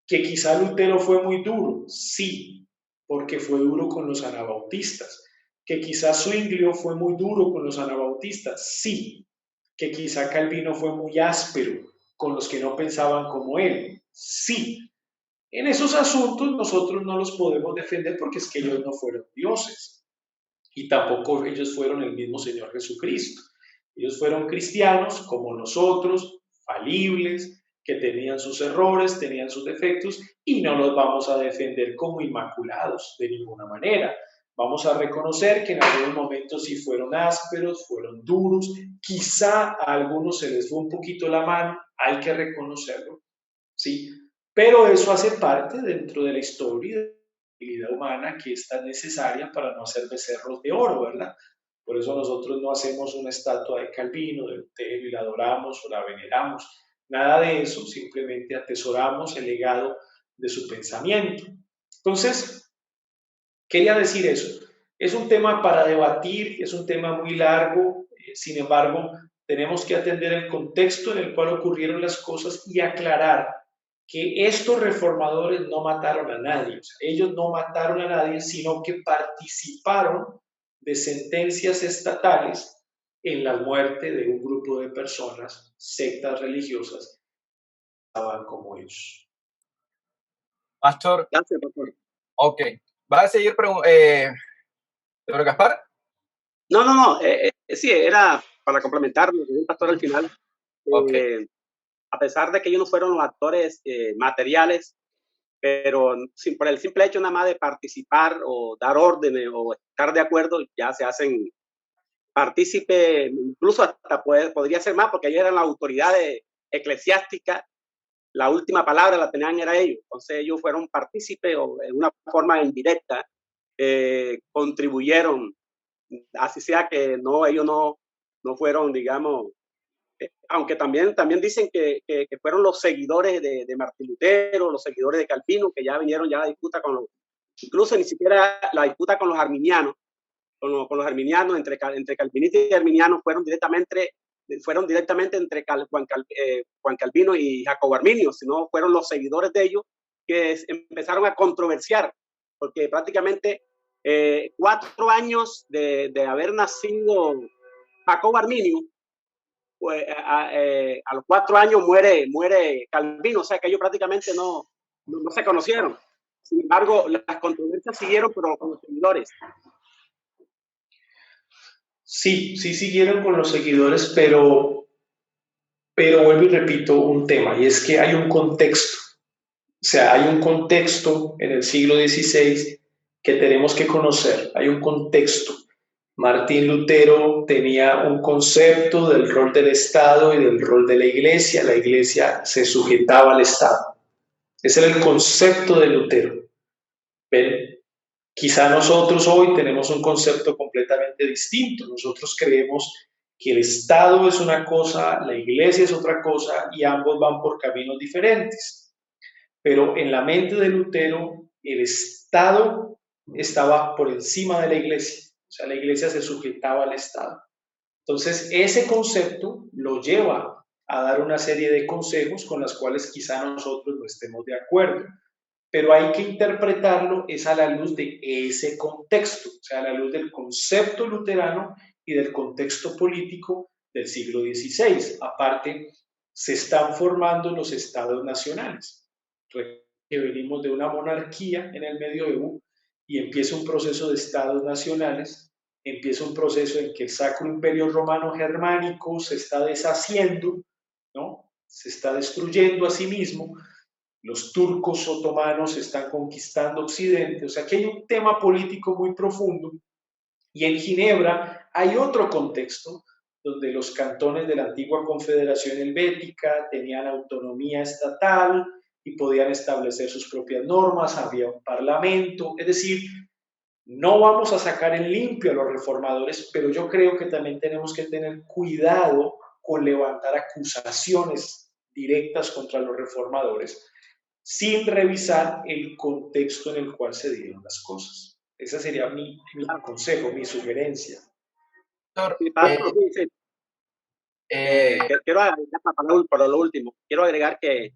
Que quizá Lutero fue muy duro, sí, porque fue duro con los anabautistas. Que quizá Zwinglio fue muy duro con los anabautistas, sí. Que quizá Calvino fue muy áspero con los que no pensaban como él, sí. En esos asuntos nosotros no los podemos defender porque es que ellos no fueron dioses y tampoco ellos fueron el mismo Señor Jesucristo. Ellos fueron cristianos como nosotros, falibles, que tenían sus errores, tenían sus defectos, y no los vamos a defender como inmaculados de ninguna manera. Vamos a reconocer que en algunos momentos sí fueron ásperos, fueron duros, quizá a algunos se les fue un poquito la mano, hay que reconocerlo, ¿sí? Pero eso hace parte dentro de la historia de la vida humana que es tan necesaria para no hacer becerros de oro, ¿verdad? Por eso nosotros no hacemos una estatua de Calvino, de Lutero, y la adoramos o la veneramos. Nada de eso, simplemente atesoramos el legado de su pensamiento. Entonces, quería decir eso. Es un tema para debatir, es un tema muy largo, sin embargo, tenemos que atender el contexto en el cual ocurrieron las cosas y aclarar que estos reformadores no mataron a nadie. O sea, ellos no mataron a nadie, sino que participaron de sentencias estatales en la muerte de un grupo de personas, sectas religiosas, que estaban como ellos. Pastor. Gracias, pastor. Ok. ¿Va a seguir Pedro Gaspar? No. Sí, era para complementar lo que dijo el pastor al final. Okay. A pesar de que ellos no fueron los actores materiales, pero por el simple hecho nada más de participar o dar órdenes o estar de acuerdo, ya se hacen partícipe, incluso hasta podría ser más, porque ellos eran las autoridades eclesiásticas, la última palabra la tenían era ellos, entonces ellos fueron partícipes o en una forma indirecta contribuyeron, así sea que ellos no fueron, digamos, aunque también dicen que fueron los seguidores de Martín Lutero, los seguidores de Calvino, que ya vinieron ya la disputa incluso ni siquiera la disputa con los arminianos, con los arminianos, entre calvinistas y arminianos fueron directamente entre Juan Calvino y Jacobo Arminio, sino fueron los seguidores de ellos que empezaron a controversiar, porque prácticamente 4 años de haber nacido Jacobo Arminio, pues a los 4 años muere Calvino, o sea que ellos prácticamente no se conocieron. Sin embargo, las controversias siguieron, pero con los seguidores. Sí siguieron con los seguidores, pero vuelvo y repito un tema, y es que hay un contexto. sea, hay un contexto en el siglo XVI que tenemos que conocer, hay un contexto. Martín Lutero tenía un concepto del rol del Estado y del rol de la iglesia se sujetaba al Estado. Ese era el concepto de Lutero. ¿Ven? Quizá nosotros hoy tenemos un concepto completamente distinto. Nosotros creemos que el Estado es una cosa, la iglesia es otra cosa y ambos van por caminos diferentes. Pero en la mente de Lutero, el Estado estaba por encima de la iglesia. O sea, la iglesia se sujetaba al Estado. Entonces, ese concepto lo lleva a dar una serie de consejos con los cuales quizá nosotros no estemos de acuerdo, pero hay que interpretarlo es a la luz de ese contexto, o sea, a la luz del concepto luterano y del contexto político del siglo XVI. Aparte, se están formando los estados nacionales, que venimos de una monarquía en el medioevo y empieza un proceso de estados nacionales, empieza un proceso en que el Sacro Imperio Romano Germánico se está deshaciendo, ¿no? Se está destruyendo a sí mismo, los turcos otomanos están conquistando Occidente, o sea que hay un tema político muy profundo y en Ginebra hay otro contexto donde los cantones de la antigua Confederación Helvética tenían autonomía estatal y podían establecer sus propias normas, había un parlamento, es decir, no vamos a sacar en limpio a los reformadores, pero yo creo que también tenemos que tener cuidado con levantar acusaciones directas contra los reformadores sin revisar el contexto en el cual se dieron las cosas. Ese sería mi consejo, mi sugerencia. Doctor, Sí, Pastor, sí, sí. eh, Quiero agregar para lo último, quiero agregar que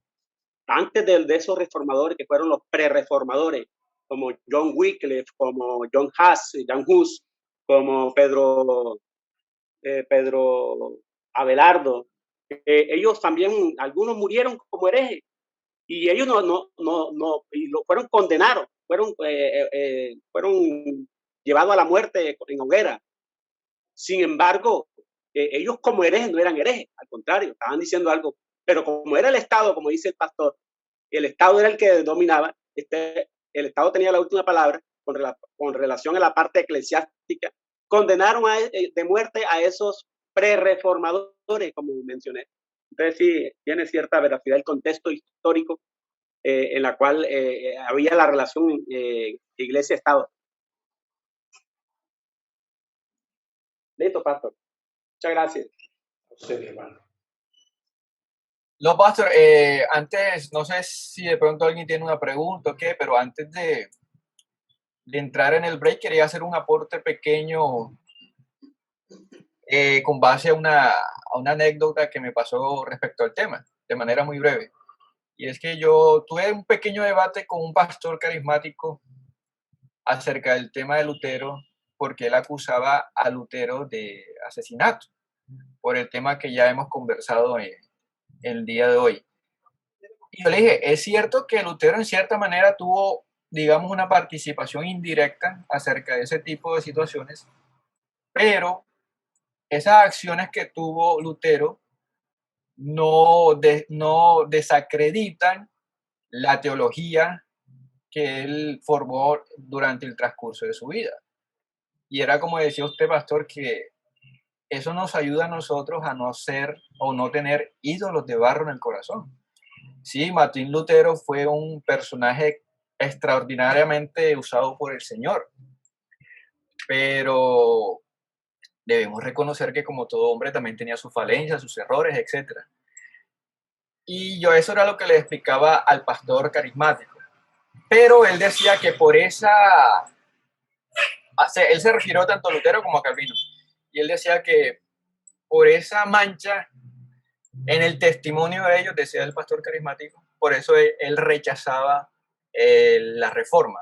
antes de esos reformadores que fueron los pre-reformadores, como John Wycliffe, como John Hus, como Pedro Abelardo, ellos también, algunos murieron como herejes y ellos y fueron condenados, fueron llevados a la muerte en hoguera. Sin embargo, ellos como herejes no eran herejes, al contrario, estaban diciendo algo, pero como era el Estado, como dice el pastor, el Estado era el que dominaba, el Estado tenía la última palabra con relación a la parte eclesiástica, condenaron de muerte a esos pre-reformadores, como mencioné. Entonces sí, tiene cierta veracidad el contexto histórico en la cual había la relación iglesia-Estado. Listo, pastor. Muchas gracias. A usted, mi hermano. no, Pastor, antes, no sé si de pronto alguien tiene una pregunta o qué, pero antes de entrar en el break, quería hacer un aporte pequeño con base a una anécdota que me pasó respecto al tema, de manera muy breve. Y es que yo tuve un pequeño debate con un pastor carismático acerca del tema de Lutero, porque él acusaba a Lutero de asesinato, por el tema que ya hemos conversado en el día de hoy. Y yo le dije, es cierto que Lutero en cierta manera tuvo, digamos, una participación indirecta acerca de ese tipo de situaciones, pero esas acciones que tuvo Lutero no desacreditan la teología que él formó durante el transcurso de su vida. Y era como decía usted, pastor, que eso nos ayuda a nosotros a no ser o no tener ídolos de barro en el corazón. Sí, Martín Lutero fue un personaje extraordinariamente usado por el Señor, pero debemos reconocer que como todo hombre también tenía sus falencias, sus errores, etc. Y yo eso era lo que le explicaba al pastor carismático. Pero él decía que por esa... Él se refirió tanto a Lutero como a Calvino. Y él decía que por esa mancha en el testimonio de ellos, decía el pastor carismático, por eso él rechazaba la reforma.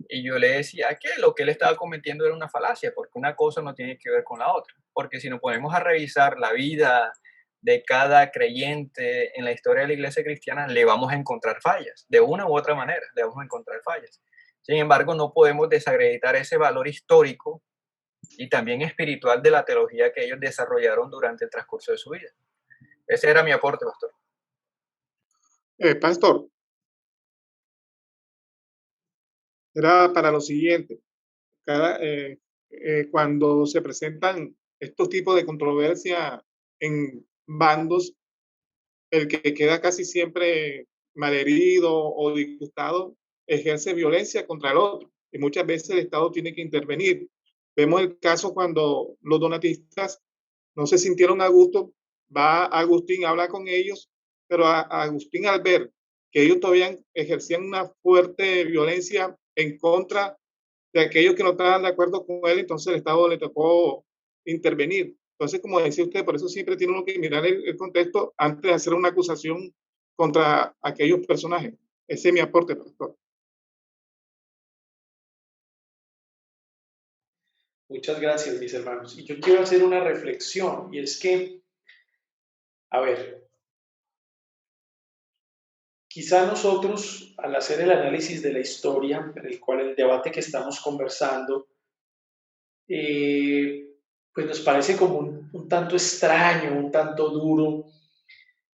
Y yo le decía que lo que él estaba cometiendo era una falacia, porque una cosa no tiene que ver con la otra. Porque si nos ponemos a revisar la vida de cada creyente en la historia de la iglesia cristiana, le vamos a encontrar fallas. De una u otra manera, le vamos a encontrar fallas. Sin embargo, no podemos desacreditar ese valor histórico y también espiritual de la teología que ellos desarrollaron durante el transcurso de su vida. Ese era mi aporte, pastor. Pastor, era para lo siguiente. Cuando se presentan estos tipos de controversia en bandos, el que queda casi siempre malherido o disgustado ejerce violencia contra el otro y muchas veces el Estado tiene que intervenir. Vemos el caso cuando los donatistas no se sintieron a gusto, va Agustín, habla con ellos, pero Agustín al ver que ellos todavía ejercían una fuerte violencia en contra de aquellos que no estaban de acuerdo con él, entonces el Estado le tocó intervenir. Entonces, como decía usted, por eso siempre tiene uno que mirar el contexto antes de hacer una acusación contra aquellos personajes. Ese es mi aporte, pastor. Muchas gracias, mis hermanos. Y yo quiero hacer una reflexión, y es que, a ver, quizá nosotros, al hacer el análisis de la historia, en el cual el debate que estamos conversando, pues nos parece como un tanto extraño, un tanto duro,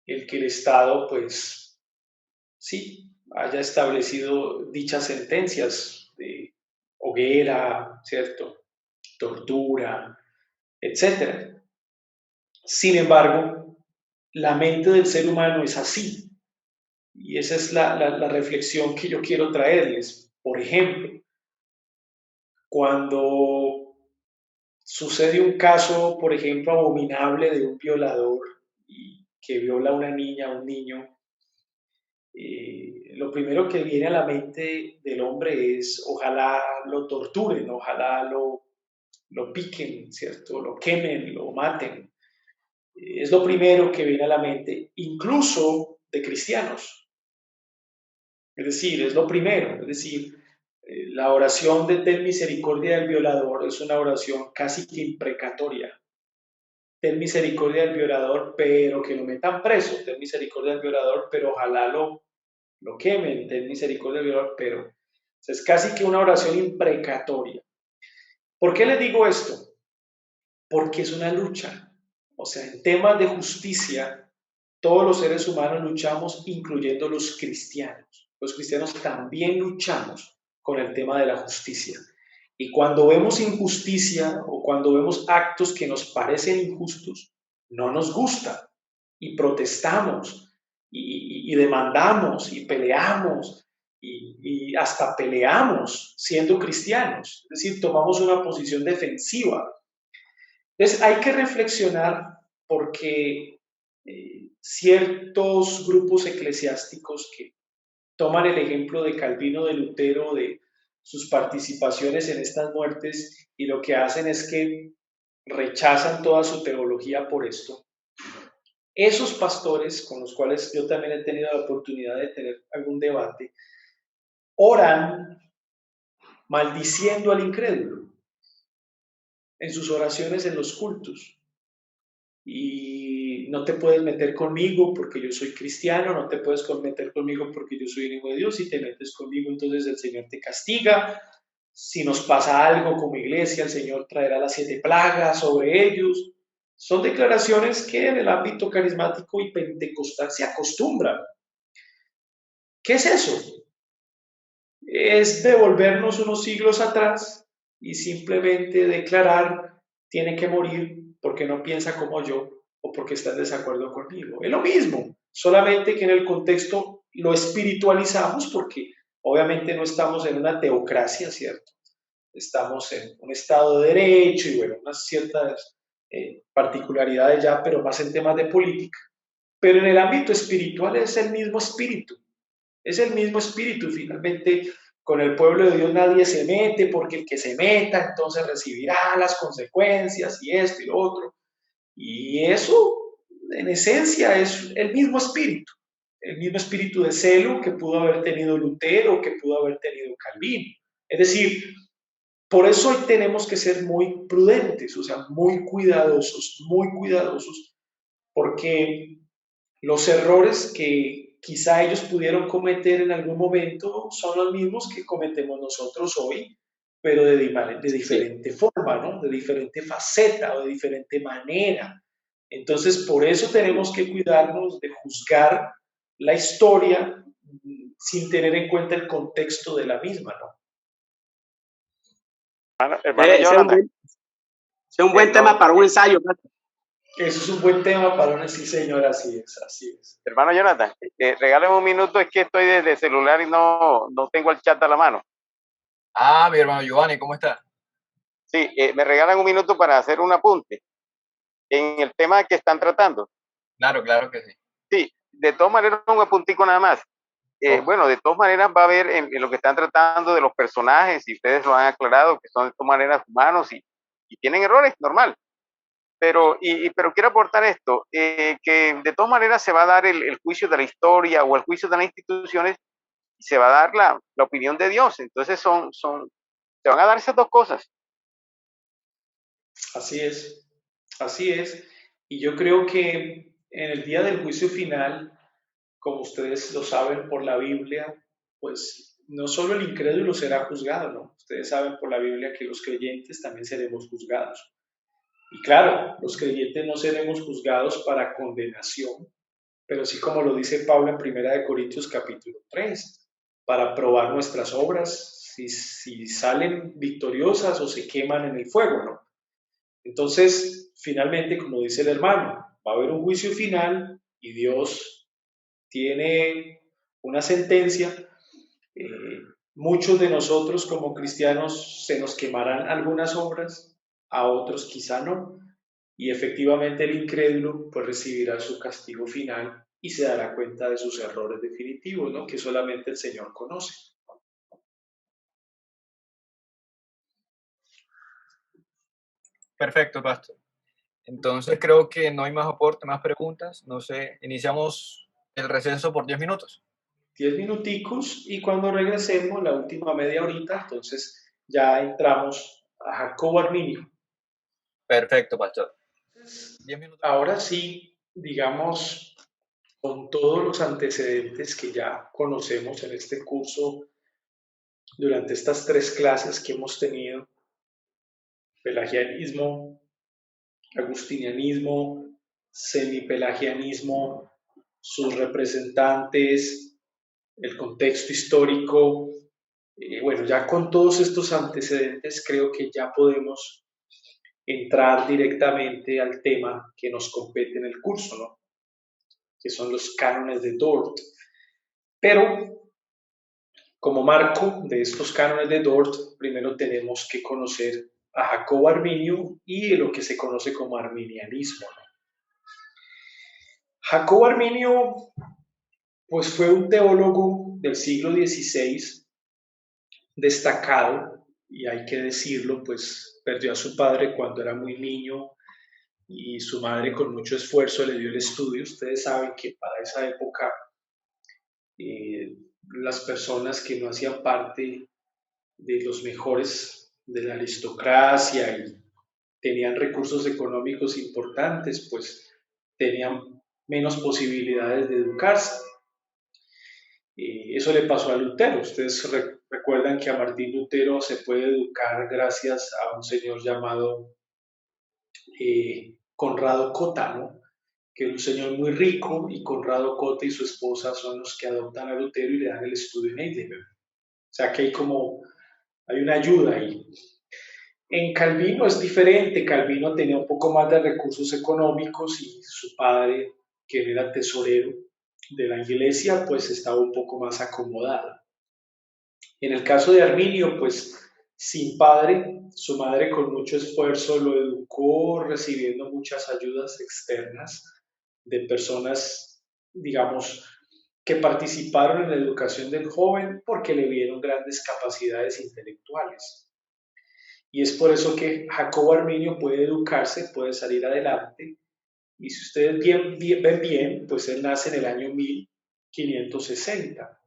el que el Estado, pues, sí, haya establecido dichas sentencias de hoguera, ¿cierto? Tortura, etcétera. Sin embargo, la mente del ser humano es así. Y esa es la reflexión que yo quiero traerles. Por ejemplo, cuando sucede un caso, por ejemplo, abominable de un violador y que viola a una niña, a un niño, lo primero que viene a la mente del hombre es ojalá lo torturen, ojalá lo piquen, ¿cierto? Lo quemen, lo maten. Es lo primero que viene a la mente, incluso de cristianos. Es decir, es lo primero. Es decir, la oración de ten misericordia del violador es una oración casi que imprecatoria. Ten misericordia del violador, pero que lo metan preso. Ten misericordia del violador, pero ojalá lo quemen. Ten misericordia del violador, pero... O sea, es casi que una oración imprecatoria. ¿Por qué les digo esto? Porque es una lucha. O sea, en temas de justicia, todos los seres humanos luchamos, incluyendo los cristianos. Los cristianos también luchamos con el tema de la justicia. Y cuando vemos injusticia o cuando vemos actos que nos parecen injustos, no nos gusta y protestamos y demandamos y peleamos y hasta peleamos siendo cristianos. Es decir, tomamos una posición defensiva. Entonces hay que reflexionar porque ciertos grupos eclesiásticos que toman el ejemplo de Calvino, de Lutero, de sus participaciones en estas muertes y lo que hacen es que rechazan toda su teología por esto. Esos pastores, con los cuales yo también he tenido la oportunidad de tener algún debate, oran maldiciendo al incrédulo en sus oraciones en los cultos. Y no te puedes meter conmigo porque yo soy cristiano, no te puedes meter conmigo porque yo soy un hijo de Dios. Si te metes conmigo, entonces el Señor te castiga. Si nos pasa algo como iglesia, el Señor traerá las 7 plagas sobre ellos. Son declaraciones que en el ámbito carismático y pentecostal se acostumbran. ¿Qué es eso? Es devolvernos unos siglos atrás y simplemente declarar, tiene que morir porque no piensa como yo o porque está en desacuerdo conmigo. Es lo mismo, solamente que en el contexto lo espiritualizamos porque obviamente no estamos en una teocracia, ¿cierto? Estamos en un Estado de Derecho y bueno, unas ciertas particularidades ya, pero más en temas de política. Pero en el ámbito espiritual es el mismo espíritu. Es el mismo espíritu y finalmente con el pueblo de Dios nadie se mete porque el que se meta entonces recibirá las consecuencias y esto y lo otro. Y eso en esencia es el mismo espíritu de celo que pudo haber tenido Lutero, que pudo haber tenido Calvino. Es decir, por eso hoy tenemos que ser muy prudentes, o sea, muy cuidadosos, porque los errores que quizá ellos pudieron cometer en algún momento son los mismos que cometemos nosotros hoy, pero de diferente forma, ¿no? De diferente faceta o de diferente manera. Entonces, por eso tenemos que cuidarnos de juzgar la historia sin tener en cuenta el contexto de la misma, ¿no? Hermano Ese Jonathan. es un buen tema para un ensayo. Eso es un buen tema para un sí, señor, así es, así es. Hermano Jonathan, regálame un minuto, es que estoy desde celular y no tengo el chat a la mano. Ah, mi hermano Giovanni, ¿cómo está? Sí, me regalan un minuto para hacer un apunte en el tema que están tratando. Claro, claro que sí. Sí, de todas maneras, un apuntico nada más. Bueno, de todas maneras va a haber en lo que están tratando de los personajes, y ustedes lo han aclarado, que son de todas maneras humanos y tienen errores, normal. Pero quiero aportar esto, que de todas maneras se va a dar el juicio de la historia o el juicio de las instituciones, y se va a dar la opinión de Dios. Entonces se van a dar esas dos cosas. Así es, así es. Y yo creo que en el día del juicio final, como ustedes lo saben por la Biblia, pues no solo el incrédulo será juzgado, ¿no? Ustedes saben por la Biblia que los creyentes también seremos juzgados. Y claro, los creyentes no seremos juzgados para condenación, pero sí como lo dice Pablo en Primera de Corintios capítulo 3, para probar nuestras obras, si salen victoriosas o se queman en el fuego, ¿no? Entonces, finalmente, como dice el hermano, va a haber un juicio final y Dios tiene una sentencia. Muchos de nosotros como cristianos se nos quemarán algunas obras, a otros quizá no, y efectivamente el incrédulo pues recibirá su castigo final y se dará cuenta de sus errores definitivos, ¿no? Que solamente el Señor conoce. Perfecto, pastor. Entonces creo que no hay más aporte, más preguntas. No sé, iniciamos el receso por 10 minutos. 10 minuticos y cuando regresemos, la última media horita, entonces ya entramos a Jacobo Arminio. Perfecto, pastor. 10 minutos. Ahora sí, digamos, con todos los antecedentes que ya conocemos en este curso durante estas 3 clases que hemos tenido, pelagianismo, agustinianismo, semipelagianismo, sus representantes, el contexto histórico. Bueno, ya con todos estos antecedentes creo que ya podemos entrar directamente al tema que nos compete en el curso, ¿no? Que son los cánones de Dort. Pero como marco de estos cánones de Dort, primero tenemos que conocer a Jacobo Arminio y lo que se conoce como arminianismo, ¿no? Jacobo Arminio, pues fue un teólogo del siglo XVI, destacado, y hay que decirlo, pues perdió a su padre cuando era muy niño y su madre con mucho esfuerzo le dio el estudio. Ustedes saben que para esa época las personas que no hacían parte de los mejores de la aristocracia y tenían recursos económicos importantes, pues tenían menos posibilidades de educarse. Eso le pasó a Lutero. Ustedes recuerdan que a Martín Lutero se puede educar gracias a un señor llamado Conrado Cota, ¿no? Que es un señor muy rico, y Conrado Cota y su esposa son los que adoptan a Lutero y le dan el estudio en Heidelberg. O sea que hay una ayuda ahí. En Calvino es diferente. Calvino tenía un poco más de recursos económicos y su padre, que era tesorero de la iglesia, pues estaba un poco más acomodado. En el caso de Arminio, pues sin padre, su madre con mucho esfuerzo lo educó, recibiendo muchas ayudas externas de personas, digamos, que participaron en la educación del joven porque le vieron grandes capacidades intelectuales. Y es por eso que Jacobo Arminio puede educarse, puede salir adelante. Y si ustedes ven bien, pues él nace en el año 1560.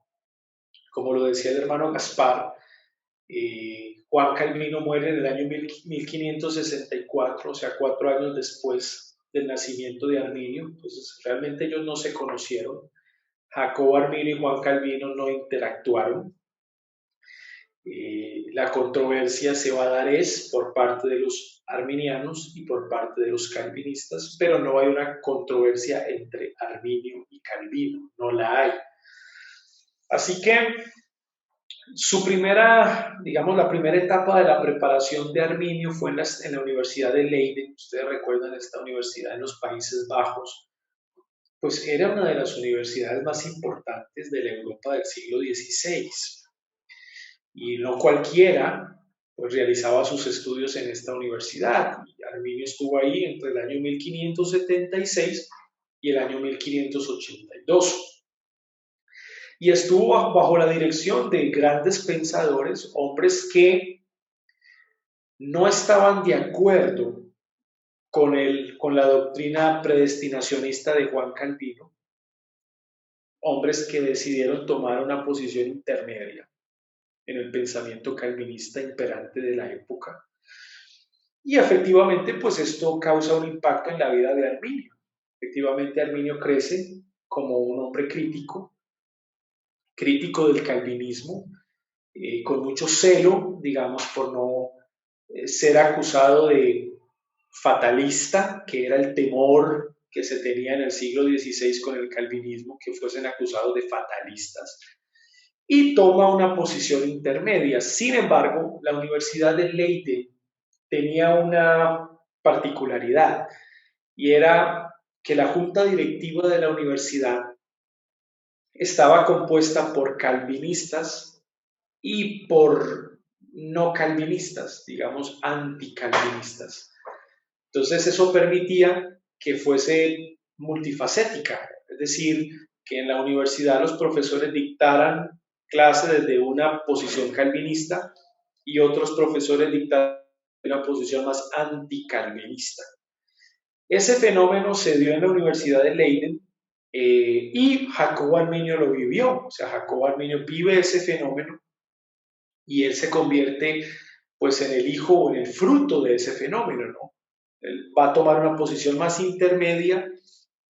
Como lo decía el hermano Gaspar, Juan Calvino muere en el año 1564, o sea, 4 años después del nacimiento de Arminio. Entonces, realmente ellos no se conocieron. Jacobo Arminio y Juan Calvino no interactuaron. La controversia se va a dar es por parte de los arminianos y por parte de los calvinistas, pero no hay una controversia entre Arminio y Calvino, no la hay. Así que Su primera, digamos, la primera etapa de la preparación de Arminio fue en la Universidad de Leiden. Ustedes recuerdan esta universidad en los Países Bajos, pues era una de las universidades más importantes de la Europa del siglo XVI. Y no cualquiera pues realizaba sus estudios en esta universidad. Y Arminio estuvo ahí entre el año 1576 y el año 1582. Y estuvo bajo la dirección de grandes pensadores, hombres que no estaban de acuerdo con la doctrina predestinacionista de Juan Calvino, hombres que decidieron tomar una posición intermedia en el pensamiento calvinista imperante de la época. Y efectivamente, pues esto causa un impacto en la vida de Arminio. Efectivamente, Arminio crece como un hombre crítico, crítico del calvinismo, con mucho celo, digamos, por no ser acusado de fatalista, que era el temor que se tenía en el siglo XVI con el calvinismo, que fuesen acusados de fatalistas, y toma una posición intermedia. Sin embargo, la Universidad de Leiden tenía una particularidad, y era que la junta directiva de la universidad estaba compuesta por calvinistas y por no calvinistas, digamos anticalvinistas. Entonces eso permitía que fuese multifacética, es decir, que en la universidad los profesores dictaran clase desde una posición calvinista y otros profesores dictaran una posición más anticalvinista. Ese fenómeno se dio en la Universidad de Leiden y Jacobo Arminio lo vivió, o sea, Jacobo Arminio vive ese fenómeno y él se convierte pues en el hijo o en el fruto de ese fenómeno, ¿no? Él va a tomar una posición más intermedia,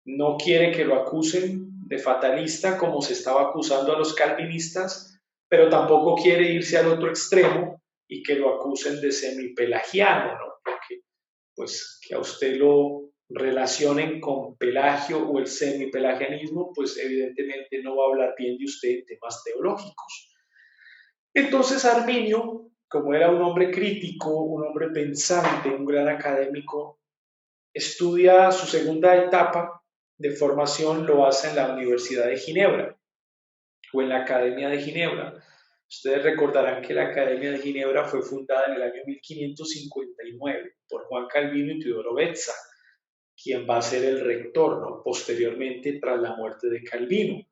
no quiere que lo acusen de fatalista como se estaba acusando a los calvinistas, pero tampoco quiere irse al otro extremo y que lo acusen de semipelagiano, ¿no? Porque pues que a usted lo relacionen con Pelagio o el semipelagianismo, pues evidentemente no va a hablar bien de usted en temas teológicos. Entonces Arminio, como era un hombre crítico, un hombre pensante, un gran académico, estudia su segunda etapa de formación, lo hace en la Universidad de Ginebra o en la Academia de Ginebra. Ustedes recordarán que la Academia de Ginebra fue fundada en el año 1559 por Juan Calvino y Teodoro Beza, quien va a ser el rector, ¿no? Posteriormente tras la muerte de Calvino.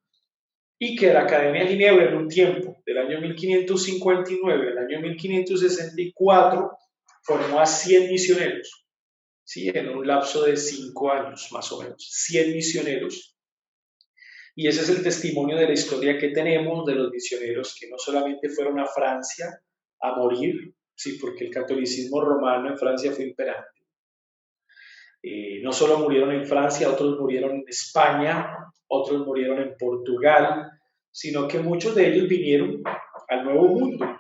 Y que la Academia de Ginebra en un tiempo, del año 1559 al año 1564, formó a 100 misioneros, ¿sí? En un lapso de 5 años más o menos, 100 misioneros. Y ese es el testimonio de la historia que tenemos de los misioneros que no solamente fueron a Francia a morir, sí, porque el catolicismo romano en Francia fue imperante. No solo murieron en Francia, otros murieron en España, otros murieron en Portugal, sino que muchos de ellos vinieron al Nuevo Mundo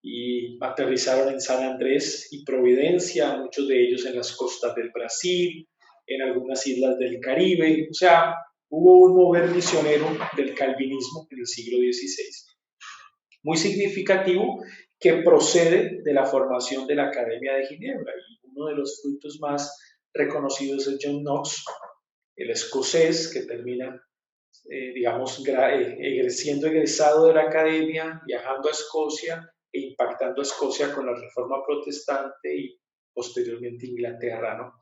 y aterrizaron en San Andrés y Providencia, muchos de ellos en las costas del Brasil, en algunas islas del Caribe. O sea, hubo un mover misionero del calvinismo en el siglo XVI, muy significativo, que procede de la formación de la Academia de Ginebra. Y uno de los frutos más reconocidos es John Knox, el escocés que termina, digamos, siendo egresado de la academia, viajando a Escocia e impactando a Escocia con la Reforma Protestante y posteriormente Inglaterra, ¿no?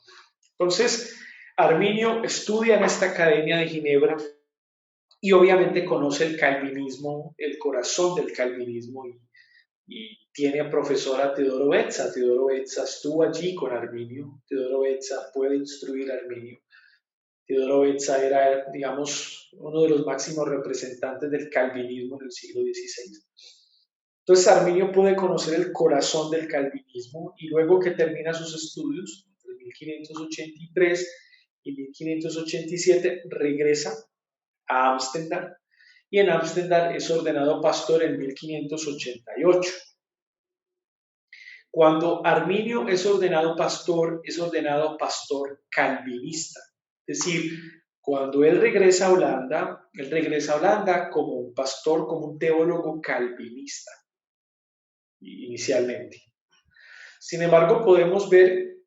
Entonces, Arminio estudia en esta Academia de Ginebra y obviamente conoce el calvinismo, el corazón del calvinismo, y tiene a profesor a Teodoro Beza. Teodoro Beza estuvo allí con Arminio, Teodoro Beza puede instruir a Arminio. Teodoro Beza era, digamos, uno de los máximos representantes del calvinismo en el siglo XVI. Entonces Arminio puede conocer el corazón del calvinismo y luego que termina sus estudios, entre 1583 y 1587, regresa a Ámsterdam y en Ámsterdam es ordenado pastor en 1588. Cuando Arminio es ordenado pastor calvinista, es decir, Cuando él regresa a Holanda como un pastor, como un teólogo calvinista, inicialmente. Sin embargo, podemos ver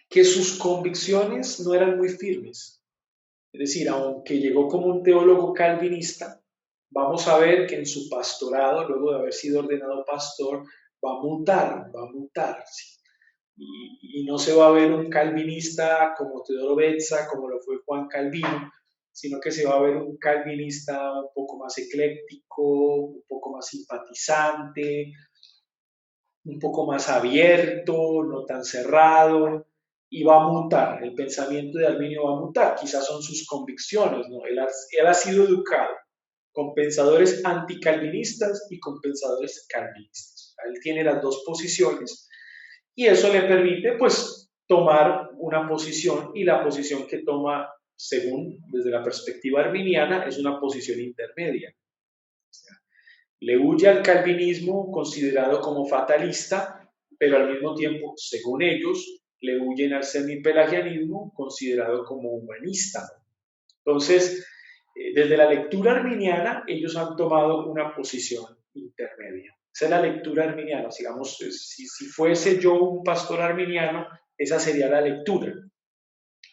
que sus convicciones no eran muy firmes. Es decir, aunque llegó como un teólogo calvinista, vamos a ver que en su pastorado, luego de haber sido ordenado pastor, va a mutar, ¿sí? Y no se va a ver un calvinista como Teodoro Bezza, como lo fue Juan Calvino, sino que se va a ver un calvinista un poco más ecléctico, un poco más simpatizante, un poco más abierto, no tan cerrado, y va a mutar. El pensamiento de Arminio va a mutar, quizás son sus convicciones, ¿no? Él ha sido educado con pensadores anticalvinistas y con pensadores calvinistas. Él tiene las dos posiciones y eso le permite, pues, tomar una posición, y la posición que toma, según desde la perspectiva arminiana, es una posición intermedia. Le huye al calvinismo considerado como fatalista, pero al mismo tiempo, según ellos, le huyen al semipelagianismo considerado como humanista. Entonces, desde la lectura arminiana, ellos han tomado una posición intermedia. Esa es la lectura arminiana. Digamos, si fuese yo un pastor arminiano, esa sería la lectura.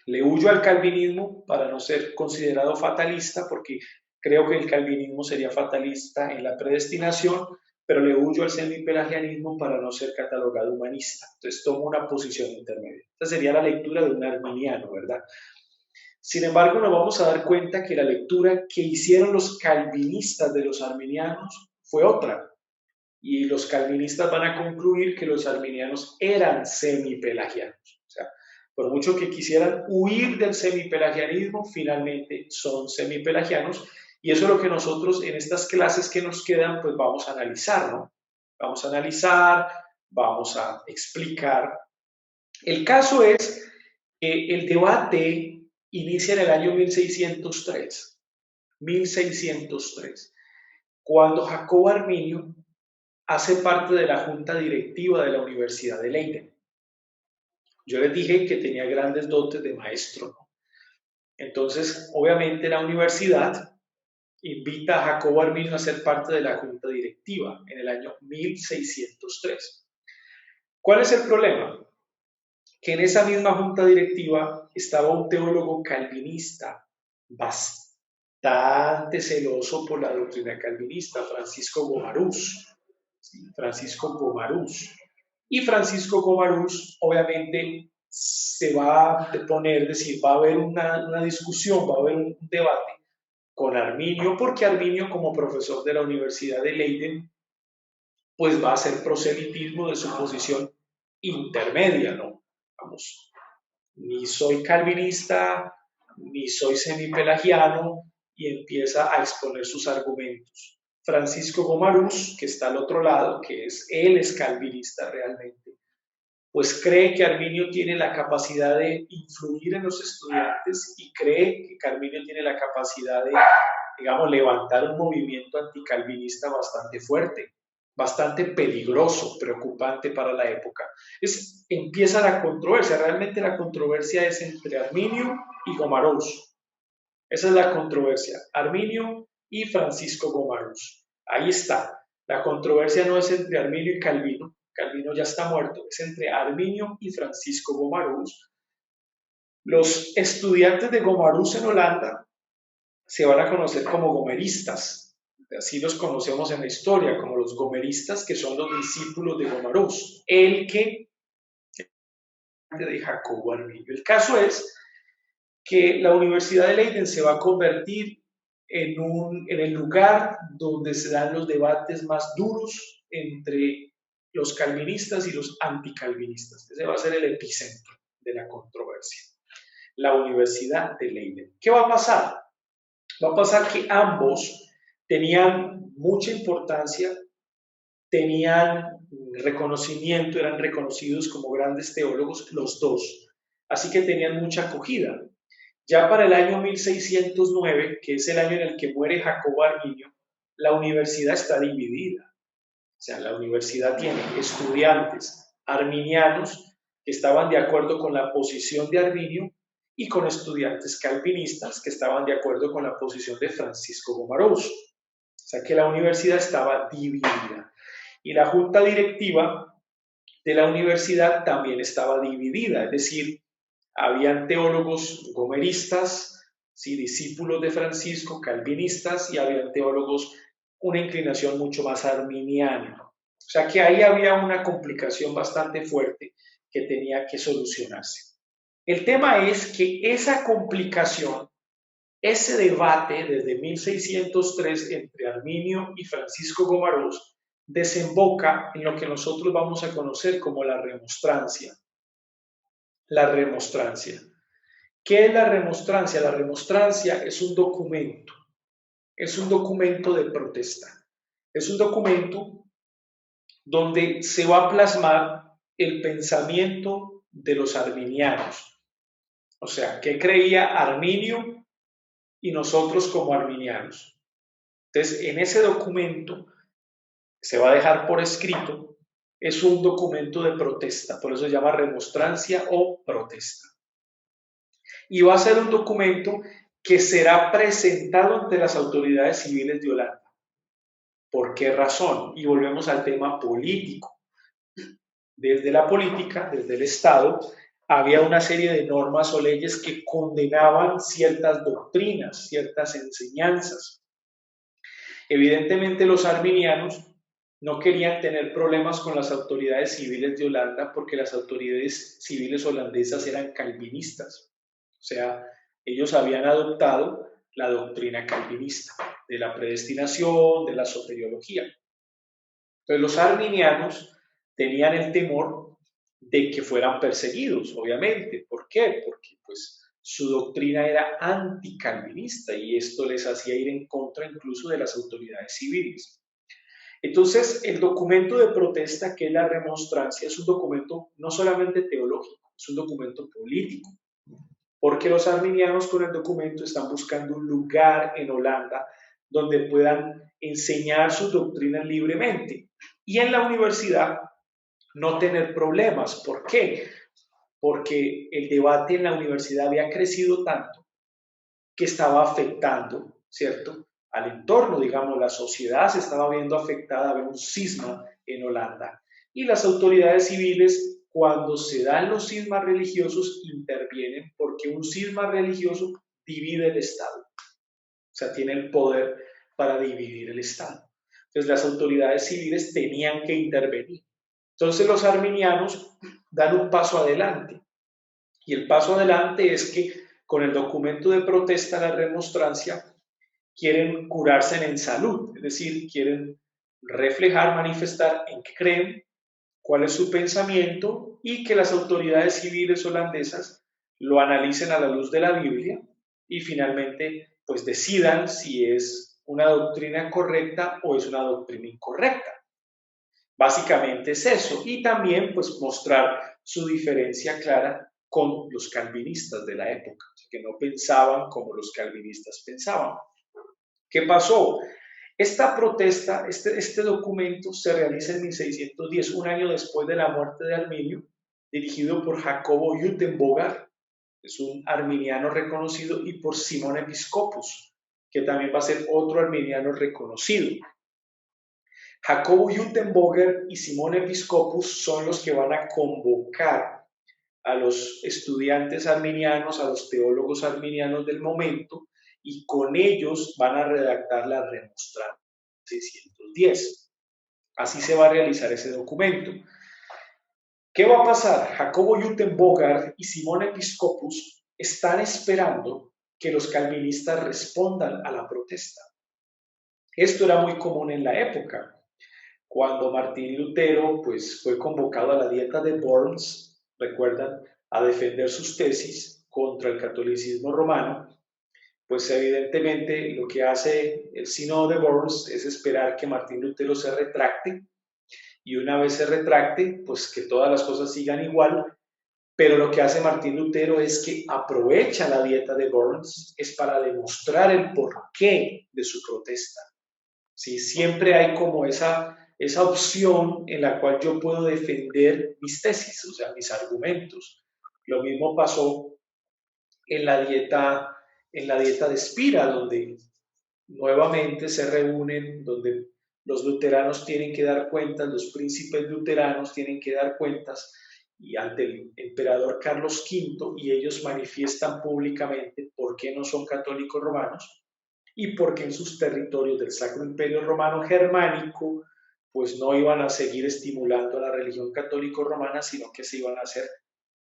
Le huyo al calvinismo para no ser considerado fatalista, porque creo que el calvinismo sería fatalista en la predestinación, pero le huyo al semipelagianismo para no ser catalogado humanista. Entonces tomo una posición intermedia. Esta sería la lectura de un arminiano, ¿verdad? Sin embargo, nos vamos a dar cuenta que la lectura que hicieron los calvinistas de los arminianos fue otra. Y los calvinistas van a concluir que los arminianos eran semipelagianos. O sea, por mucho que quisieran huir del semipelagianismo, finalmente son semipelagianos. Y eso es lo que nosotros en estas clases que nos quedan, pues vamos a analizar, ¿no? Vamos a analizar, vamos a explicar. El caso es que el debate inicia en el año 1603. 1603, cuando Jacobo Arminio hace parte de la junta directiva de la Universidad de Leiden. Yo les dije que tenía grandes dotes de maestro, ¿no? Entonces, obviamente la universidad invita a Jacobo Arminio a ser parte de la junta directiva en el año 1603. ¿Cuál es el problema? Que en esa misma junta directiva estaba un teólogo calvinista bastante celoso por la doctrina calvinista, Francisco Gomarús. Francisco Gomarús. Y Francisco Gomarús, obviamente, se va a poner, es decir, va a haber una discusión, va a haber un debate con Arminio, porque Arminio, como profesor de la Universidad de Leiden, pues va a hacer proselitismo de su posición intermedia, ¿no? Vamos, ni soy calvinista, ni soy semipelagiano, y empieza a exponer sus argumentos. Francisco Gomarús, que está al otro lado, él es calvinista realmente, pues cree que Arminio tiene la capacidad de influir en los estudiantes y cree que Arminio tiene la capacidad de, digamos, levantar un movimiento anticalvinista bastante fuerte, bastante peligroso, preocupante para la época. Empieza la controversia, realmente la controversia es entre Arminio y Gomarús. Esa es la controversia, Arminio y Francisco Gomarús. Ahí está. La controversia no es entre Arminio y Calvino. Calvino ya está muerto. Es entre Arminio y Francisco Gomarús. Los estudiantes de Gomarús en Holanda se van a conocer como gomeristas. Así los conocemos en la historia, como los gomeristas, que son los discípulos de Gomarús. El que de Jacobo Arminio. El caso es que la Universidad de Leiden se va a convertir en el lugar donde se dan los debates más duros entre los calvinistas y los anticalvinistas. Ese va a ser el epicentro de la controversia. La Universidad de Leiden. ¿Qué va a pasar? Va a pasar que ambos tenían mucha importancia, tenían reconocimiento, eran reconocidos como grandes teólogos los dos, así que tenían mucha acogida. Ya para el año 1609, que es el año en el que muere Jacobo Arminio, la universidad está dividida. O sea, la universidad tiene estudiantes arminianos que estaban de acuerdo con la posición de Arminio y con estudiantes calvinistas que estaban de acuerdo con la posición de Francisco Gomarós. O sea que la universidad estaba dividida. Y la junta directiva de la universidad también estaba dividida, es decir, habían teólogos gomeristas, ¿sí? Discípulos de Francisco, calvinistas, y habían teólogos una inclinación mucho más arminiana. O sea que ahí había una complicación bastante fuerte que tenía que solucionarse. El tema es que esa complicación, ese debate desde 1603 entre Arminio y Francisco Gomarós, desemboca en lo que nosotros vamos a conocer como la remonstrancia. La remonstrancia. ¿Qué es la remonstrancia? La remonstrancia es un documento de protesta. Es un documento donde se va a plasmar el pensamiento de los arminianos. O sea, ¿qué creía Arminio y nosotros como arminianos? Entonces, en ese documento se va a dejar por escrito, es un documento de protesta, por eso se llama remonstrancia o protesta. Y va a ser un documento que será presentado ante las autoridades civiles de Holanda. ¿Por qué razón? Y volvemos al tema político. Desde la política, desde el Estado, había una serie de normas o leyes que condenaban ciertas doctrinas, ciertas enseñanzas. Evidentemente los arminianos no querían tener problemas con las autoridades civiles de Holanda porque las autoridades civiles holandesas eran calvinistas. O sea, ellos habían adoptado la doctrina calvinista de la predestinación, de la soteriología. Entonces los arminianos tenían el temor de que fueran perseguidos, obviamente. ¿Por qué? Porque pues su doctrina era anticalvinista y esto les hacía ir en contra incluso de las autoridades civiles. Entonces, el documento de protesta, que es la remonstrancia, es un documento no solamente teológico, es un documento político, porque los arminianos con el documento están buscando un lugar en Holanda donde puedan enseñar sus doctrinas libremente y en la universidad no tener problemas. ¿Por qué? Porque el debate en la universidad había crecido tanto que estaba afectando, ¿cierto?, al entorno, digamos, la sociedad se estaba viendo afectada, había un cisma en Holanda. Y las autoridades civiles, cuando se dan los cismas religiosos, intervienen porque un cisma religioso divide el Estado. O sea, tiene el poder para dividir el Estado. Entonces, las autoridades civiles tenían que intervenir. Entonces, los arminianos dan un paso adelante. Y el paso adelante es que con el documento de protesta, la remonstrancia, quieren curarse en salud, es decir, quieren reflejar, manifestar en qué creen, cuál es su pensamiento y que las autoridades civiles holandesas lo analicen a la luz de la Biblia y finalmente pues decidan si es una doctrina correcta o es una doctrina incorrecta. Básicamente es eso, y también pues mostrar su diferencia clara con los calvinistas de la época, que no pensaban como los calvinistas pensaban. ¿Qué pasó? Esta protesta, este documento se realiza en 1610, un año después de la muerte de Arminio, dirigido por Jacobo Utenbogaert, es un arminiano reconocido, y por Simón Episcopus, que también va a ser otro arminiano reconocido. Jacobo Utenbogaert y Simón Episcopus son los que van a convocar a los estudiantes arminianos, a los teólogos arminianos del momento, y con ellos van a redactar la remonstrancia 610. Así se va a realizar ese documento. ¿Qué va a pasar? Jacobo Utenbogaert y Simón Episcopus están esperando que los calvinistas respondan a la protesta. Esto era muy común en la época. Cuando Martín Lutero pues, fue convocado a la Dieta de Worms, recuerdan, a defender sus tesis contra el catolicismo romano, pues evidentemente lo que hace el sínodo de Worms es esperar que Martín Lutero se retracte, y una vez se retracte, pues que todas las cosas sigan igual, pero lo que hace Martín Lutero es que aprovecha la Dieta de Worms es para demostrar el porqué de su protesta. ¿Sí? Siempre hay como esa opción en la cual yo puedo defender mis tesis, o sea, mis argumentos. Lo mismo pasó en la dieta de Spira, donde nuevamente se reúnen, donde los luteranos tienen que dar cuentas, los príncipes luteranos tienen que dar cuentas y ante el emperador Carlos V, y ellos manifiestan públicamente por qué no son católicos romanos y por qué en sus territorios del Sacro Imperio Romano Germánico pues no iban a seguir estimulando la religión católico romana, sino que se iban a hacer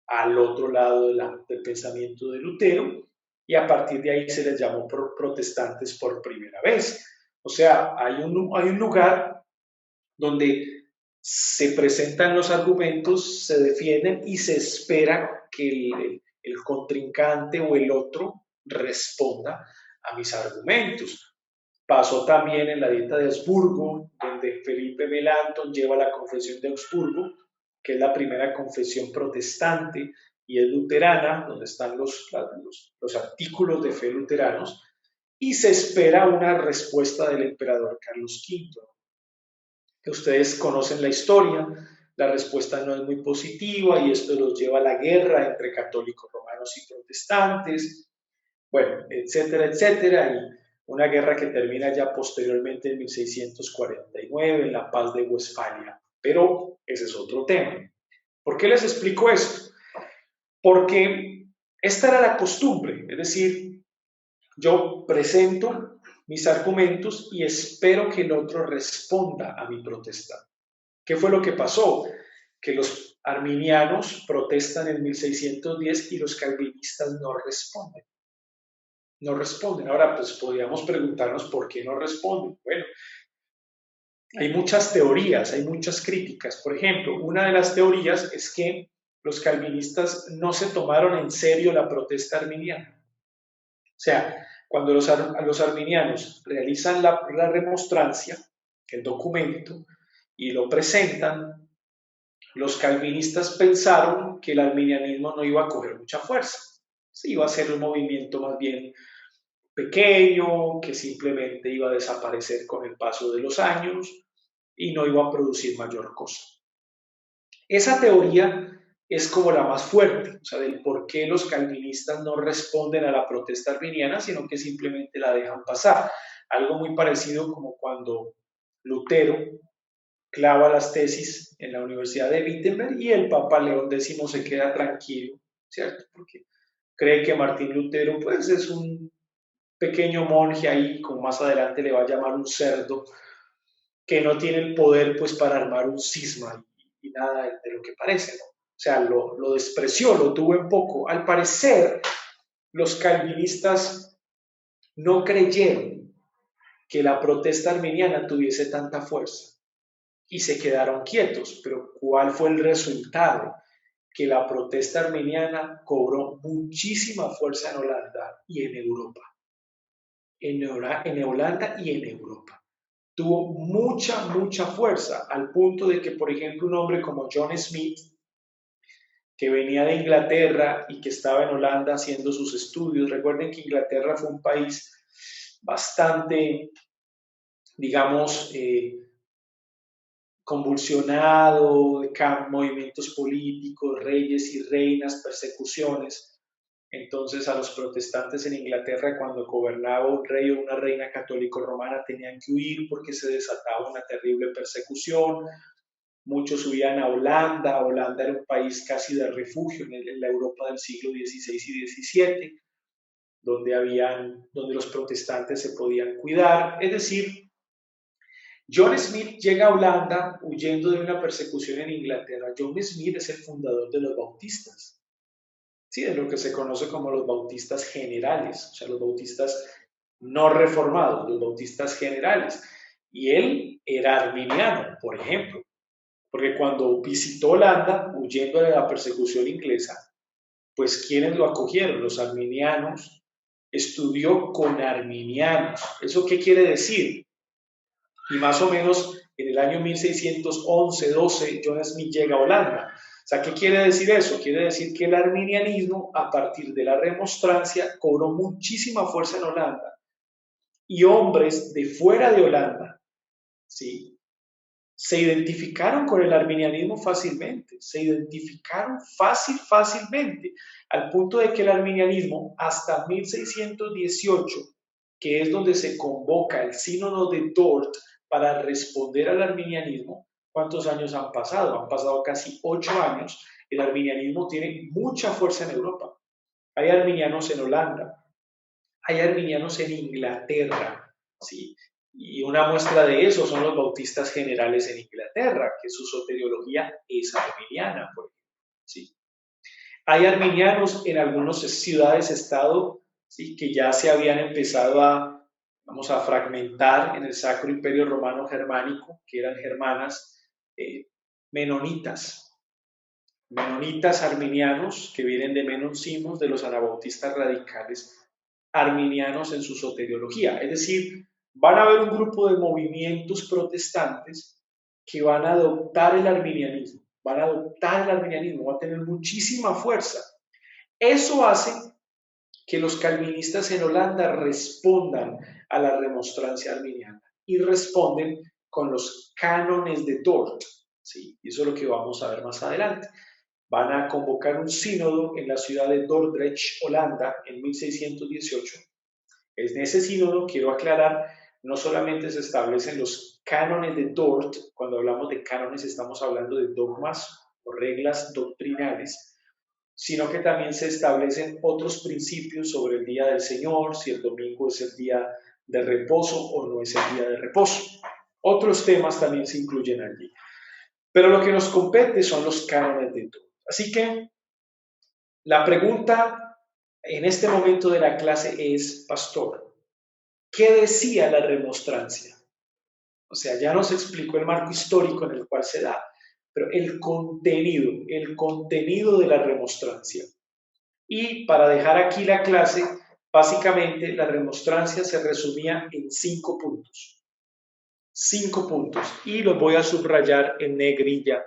al otro lado del pensamiento de Lutero, y a partir de ahí se les llamó protestantes por primera vez. O sea, hay un lugar donde se presentan los argumentos, se defienden y se espera que el contrincante o el otro responda a mis argumentos. Pasó también en la dieta de Augsburgo, donde Felipe Melanchthon lleva la confesión de Augsburgo, que es la primera confesión protestante y es luterana, donde están los artículos de fe luteranos, y se espera una respuesta del emperador Carlos V. Que ustedes conocen la historia, la respuesta no es muy positiva y esto los lleva a la guerra entre católicos romanos y protestantes, bueno, etcétera, etcétera, y una guerra que termina ya posteriormente en 1649 en la paz de Westfalia. Pero ese es otro tema. ¿Por qué les explico esto? Porque esta era la costumbre, es decir, yo presento mis argumentos y espero que el otro responda a mi protesta. ¿Qué fue lo que pasó? Que los arminianos protestan en 1610 y los calvinistas no responden. No responden. Ahora, pues podríamos preguntarnos por qué no responden. Bueno, hay muchas teorías, hay muchas críticas. Por ejemplo, una de las teorías es que los calvinistas no se tomaron en serio la protesta arminiana. O sea, cuando los arminianos realizan la remonstrancia, el documento, y lo presentan, los calvinistas pensaron que el arminianismo no iba a coger mucha fuerza. Se iba a ser un movimiento más bien pequeño, que simplemente iba a desaparecer con el paso de los años y no iba a producir mayor cosa. Esa teoría es como la más fuerte, o sea, del por qué los calvinistas no responden a la protesta arminiana, sino que simplemente la dejan pasar. Algo muy parecido como cuando Lutero clava las tesis en la Universidad de Wittenberg y el Papa León X se queda tranquilo, ¿cierto? Porque cree que Martín Lutero pues es un pequeño monje ahí, como más adelante le va a llamar un cerdo, que no tiene el poder pues para armar un cisma y nada de lo que parece, ¿no? O sea, lo despreció, lo tuvo en poco. Al parecer, los calvinistas no creyeron que la protesta arminiana tuviese tanta fuerza y se quedaron quietos. Pero ¿cuál fue el resultado? Que la protesta arminiana cobró muchísima fuerza en Holanda y en Europa. En Holanda y en Europa. Tuvo mucha fuerza, al punto de que, por ejemplo, un hombre como John Smith, que venía de Inglaterra y que estaba en Holanda haciendo sus estudios, recuerden que Inglaterra fue un país bastante, digamos, convulsionado, de movimientos políticos, reyes y reinas, persecuciones. Entonces a los protestantes en Inglaterra, cuando gobernaba un rey o una reina católico-romana, tenían que huir porque se desataba una terrible persecución. Muchos huían a Holanda. Holanda era un país casi de refugio en la Europa del siglo XVI y XVII, donde los protestantes se podían cuidar. Es decir, John Smith llega a Holanda huyendo de una persecución en Inglaterra. John Smith es el fundador de los bautistas, ¿sí? De lo que se conoce como los bautistas generales, o sea, los bautistas no reformados, los bautistas generales. Y él era arminiano, por ejemplo, porque cuando visitó Holanda, huyendo de la persecución inglesa, pues ¿quiénes lo acogieron? Los arminianos. Estudió con arminianos. ¿Eso qué quiere decir? Y más o menos en el año 1611-12, John Smith llega a Holanda. O sea, ¿qué quiere decir eso? Quiere decir que el arminianismo, a partir de la remonstrancia, cobró muchísima fuerza en Holanda. Y hombres de fuera de Holanda, ¿sí?, se identificaron con el arminianismo fácilmente, se identificaron fácilmente, al punto de que el arminianismo hasta 1618, que es donde se convoca el sínodo de Dort para responder al arminianismo, ¿cuántos años han pasado? Han pasado casi 8 años. El arminianismo tiene mucha fuerza en Europa. Hay arminianos en Holanda, hay arminianos en Inglaterra, ¿sí? Y una muestra de eso son los bautistas generales en Inglaterra, que su soteriología es arminiana, por ejemplo, ¿sí? Hay arminianos en algunas ciudades-estado, ¿sí?, que ya se habían empezado vamos a fragmentar en el Sacro Imperio Romano Germánico, que eran germanas, menonitas, arminianos, que vienen de menoncismos, de los anabautistas radicales arminianos en su soteriología. Es decir, van a haber un grupo de movimientos protestantes que van a adoptar el arminianismo, va a tener muchísima fuerza. Eso hace que los calvinistas en Holanda respondan a la remonstrancia arminiana y responden con los cánones de Dort, ¿sí? Y eso es lo que vamos a ver más adelante. Van a convocar un sínodo en la ciudad de Dordrecht, Holanda, en 1618. En ese sínodo, quiero aclarar, no solamente se establecen los cánones de Dort. Cuando hablamos de cánones estamos hablando de dogmas o reglas doctrinales, sino que también se establecen otros principios sobre el día del Señor, si el domingo es el día de reposo o no es el día de reposo. Otros temas también se incluyen allí. Pero lo que nos compete son los cánones de Dort. Así que la pregunta en este momento de la clase es, pastor, ¿qué decía la remonstrancia? O sea, ya nos explicó el marco histórico en el cual se da, pero el contenido de la remonstrancia. Y para dejar aquí la clase, básicamente la remonstrancia se resumía en 5 puntos. 5 puntos. Y los voy a subrayar en negrilla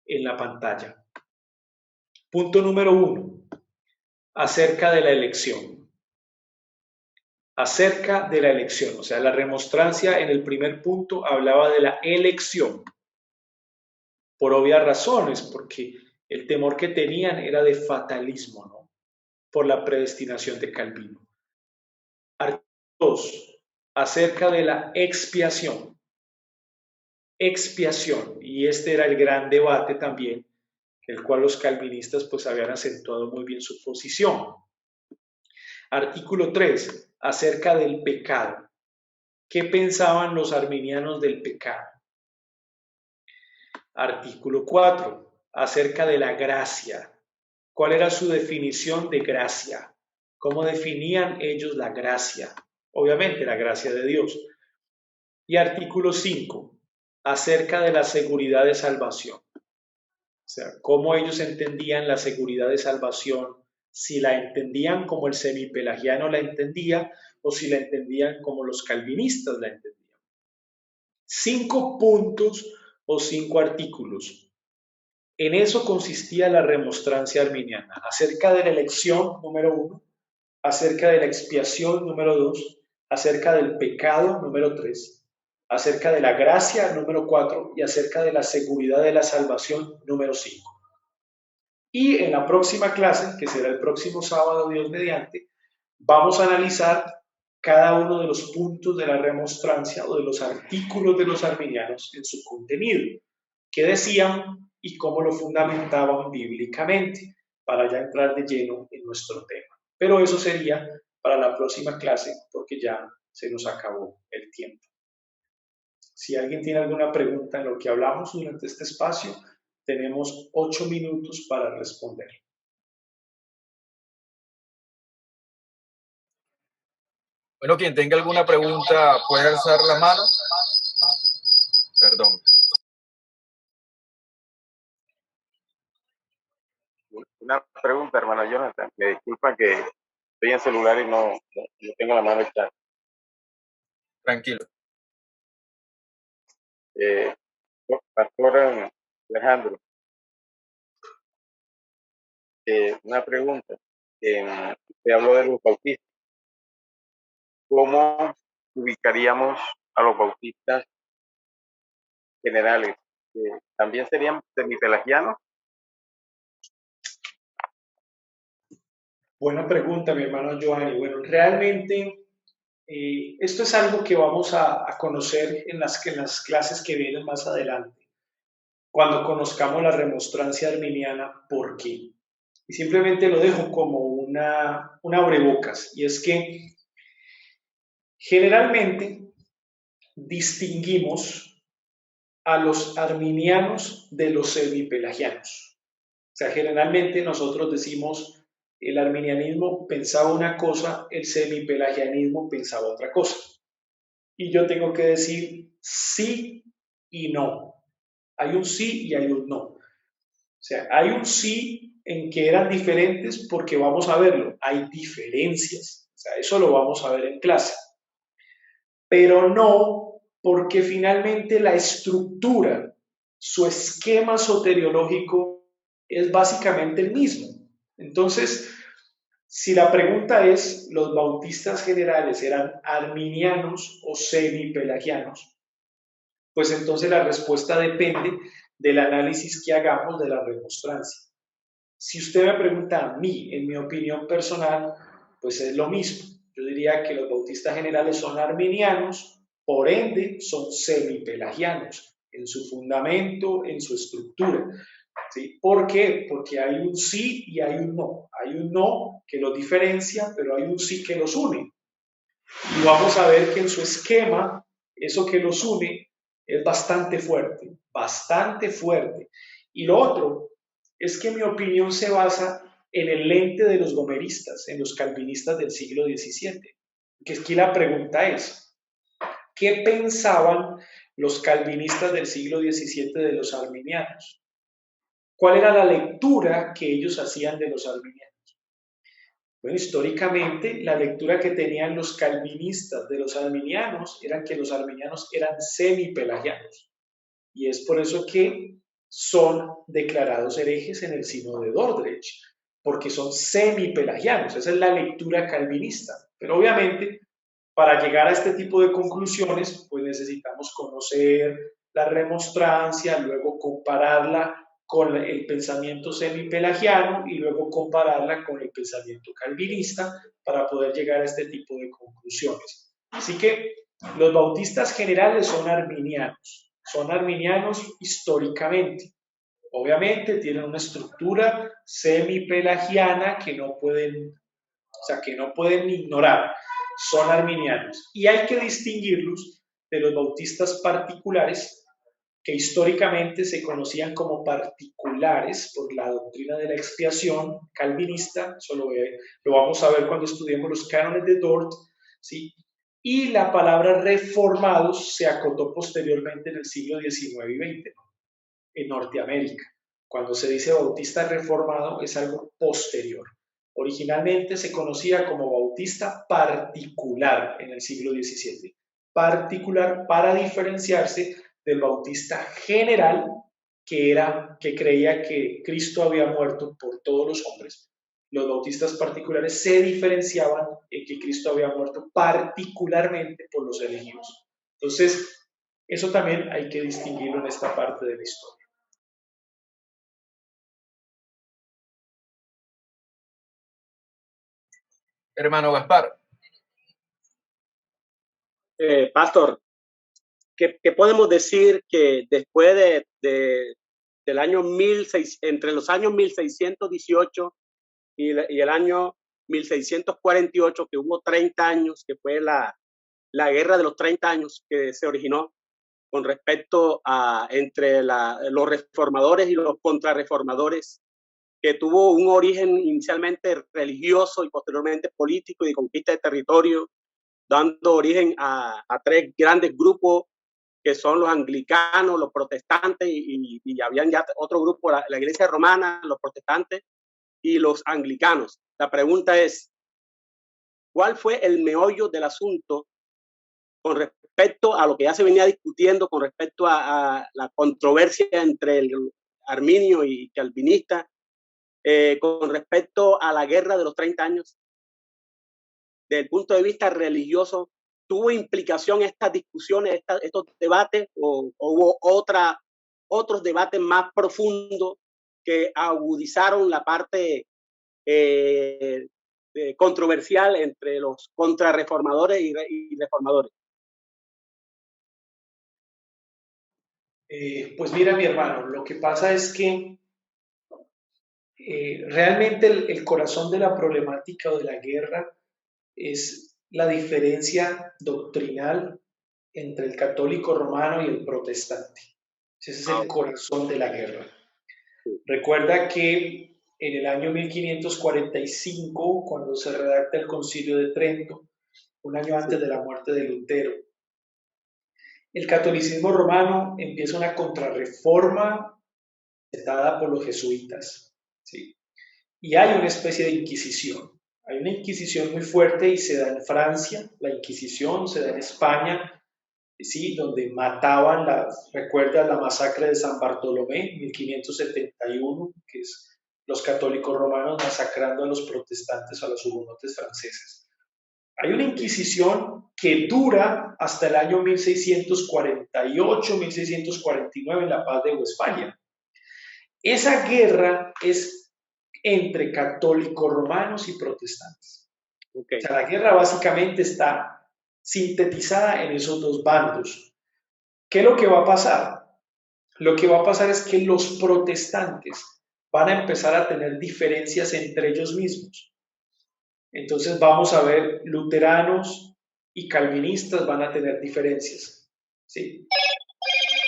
en la pantalla. Punto número 1, acerca de la elección. Acerca de la elección, o sea, la remonstrancia en el primer punto hablaba de la elección, por obvias razones, porque el temor que tenían era de fatalismo, ¿no?, por la predestinación de Calvino. Artículo 2, acerca de la expiación. Expiación, y este era el gran debate también, el cual los calvinistas pues habían acentuado muy bien su posición. Artículo 3, acerca del pecado. ¿Qué pensaban los arminianos del pecado? Artículo 4, acerca de la gracia. ¿Cuál era su definición de gracia? ¿Cómo definían ellos la gracia? Obviamente la gracia de Dios. Y artículo 5, acerca de la seguridad de salvación. O sea, cómo ellos entendían la seguridad de salvación, si la entendían como el semipelagiano la entendía o si la entendían como los calvinistas la entendían. 5 puntos o 5 artículos. En eso consistía la remonstrancia arminiana, acerca de la elección, número 1, acerca de la expiación, número 2, acerca del pecado, número 3, acerca de la gracia, número 4, y acerca de la seguridad de la salvación, número 5. Y en la próxima clase, que será el próximo sábado, Dios mediante, vamos a analizar cada uno de los puntos de la remonstrancia o de los artículos de los arminianos en su contenido, qué decían y cómo lo fundamentaban bíblicamente, para ya entrar de lleno en nuestro tema. Pero eso sería para la próxima clase, porque ya se nos acabó el tiempo. Si alguien tiene alguna pregunta en lo que hablamos durante este espacio, tenemos 8 minutos para responder. Bueno, quien tenga alguna pregunta puede alzar la mano. Perdón. Una pregunta, hermano Jonathan. Me disculpa que estoy en celular y no tengo la mano echada. Tranquilo. Pastor Alejandro, una pregunta. Te hablo de los bautistas. ¿Cómo ubicaríamos a los bautistas generales, ¿también serían semipelagianos? Buena pregunta, mi hermano Giovanni. Bueno, realmente esto es algo que vamos a conocer en las clases que vienen más adelante, cuando conozcamos la remonstrancia arminiana, ¿por qué? Y simplemente lo dejo como una abrebocas, y es que generalmente distinguimos a los arminianos de los semipelagianos. O sea, generalmente nosotros decimos el arminianismo pensaba una cosa, el semipelagianismo pensaba otra cosa. Y yo tengo que decir sí y no. Hay un sí y hay un no. O sea, hay un sí en que eran diferentes porque vamos a verlo, hay diferencias. O sea, eso lo vamos a ver en clase. Pero no porque finalmente la estructura, su esquema soteriológico es básicamente el mismo. Entonces, si la pregunta es, ¿los bautistas generales eran arminianos o semipelagianos? Pues entonces la respuesta depende del análisis que hagamos de la remonstrancia. Si usted me pregunta a mí, en mi opinión personal, pues es lo mismo. Yo diría que los bautistas generales son arminianos, por ende son semipelagianos en su fundamento, en su estructura. ¿Sí? ¿Por qué? Porque hay un sí y hay un no. Hay un no que los diferencia, pero hay un sí que los une. Y vamos a ver que en su esquema, eso que los une es bastante fuerte, bastante fuerte. Y lo otro es que mi opinión se basa en el lente de los gomeristas, en los calvinistas del siglo XVII. Que aquí la pregunta es, ¿qué pensaban los calvinistas del siglo XVII de los arminianos? ¿Cuál era la lectura que ellos hacían de los arminianos? Bueno, históricamente la lectura que tenían los calvinistas de los arminianos era que los arminianos eran semipelagianos. Y es por eso que son declarados herejes en el sínodo de Dordrecht, porque son semipelagianos. Esa es la lectura calvinista. Pero obviamente, para llegar a este tipo de conclusiones, pues necesitamos conocer la remonstrancia, luego compararla con el pensamiento semipelagiano y luego compararla con el pensamiento calvinista para poder llegar a este tipo de conclusiones. Así que los bautistas generales son arminianos históricamente. Obviamente tienen una estructura semipelagiana que no pueden ignorar. Son arminianos. Y hay que distinguirlos de los bautistas particulares, que históricamente se conocían como particulares por la doctrina de la expiación calvinista. Eso lo vamos a ver cuando estudiemos los cánones de Dort, ¿sí? Y la palabra reformados se acotó posteriormente en el siglo XIX y XX, ¿no? En Norteamérica. Cuando se dice bautista reformado es algo posterior. Originalmente se conocía como bautista particular en el siglo XVII. Particular para diferenciarse del bautista general que creía que Cristo había muerto por todos los hombres. Los bautistas particulares se diferenciaban en que Cristo había muerto particularmente por los elegidos. Entonces, eso también hay que distinguirlo en esta parte de la historia. Hermano Gaspar. Pastor, ¿qué podemos decir que después del año 1600, entre los años 1618 y el año 1648, que hubo 30 años, que fue la guerra de los 30 años que se originó con respecto a entre los reformadores y los contrarreformadores, que tuvo un origen inicialmente religioso y posteriormente político y de conquista de territorio, dando origen a tres grandes grupos que son los anglicanos, los protestantes y habían ya otro grupo, la iglesia romana, los protestantes y los anglicanos. La pregunta es, ¿cuál fue el meollo del asunto con respecto a lo que ya se venía discutiendo, con respecto a la controversia entre el arminio y calvinista, con respecto a la guerra de los 30 años? Desde el punto de vista religioso, ¿tuvo implicación estas discusiones, estos debates, o hubo otros debates más profundos que agudizaron la parte controversial entre los contrarreformadores y reformadores? Pues mira, mi hermano, lo que pasa es que realmente el corazón de la problemática o de la guerra es la diferencia doctrinal entre el católico romano y el protestante. Ese es el corazón de la guerra. Recuerda que en el año 1545, cuando se redacta el Concilio de Trento, un año antes de la muerte de Lutero, el catolicismo romano empieza una contrarreforma dada por los jesuitas, ¿sí? Y hay una especie de inquisición. Hay una inquisición muy fuerte y se da en Francia, la inquisición se da en España, ¿sí? Donde mataban, recuerda la masacre de San Bartolomé, 1571, que es los católicos romanos masacrando a los protestantes, a los hugonotes franceses. Hay una inquisición que dura hasta el año 1648, 1649 en la paz de Westfalia. Esa guerra es entre católicos romanos y protestantes. Okay. O sea, la guerra básicamente está sintetizada en esos dos bandos. ¿Qué es lo que va a pasar? Lo que va a pasar es que los protestantes van a empezar a tener diferencias entre ellos mismos. Entonces vamos a ver, luteranos y calvinistas van a tener diferencias, ¿sí?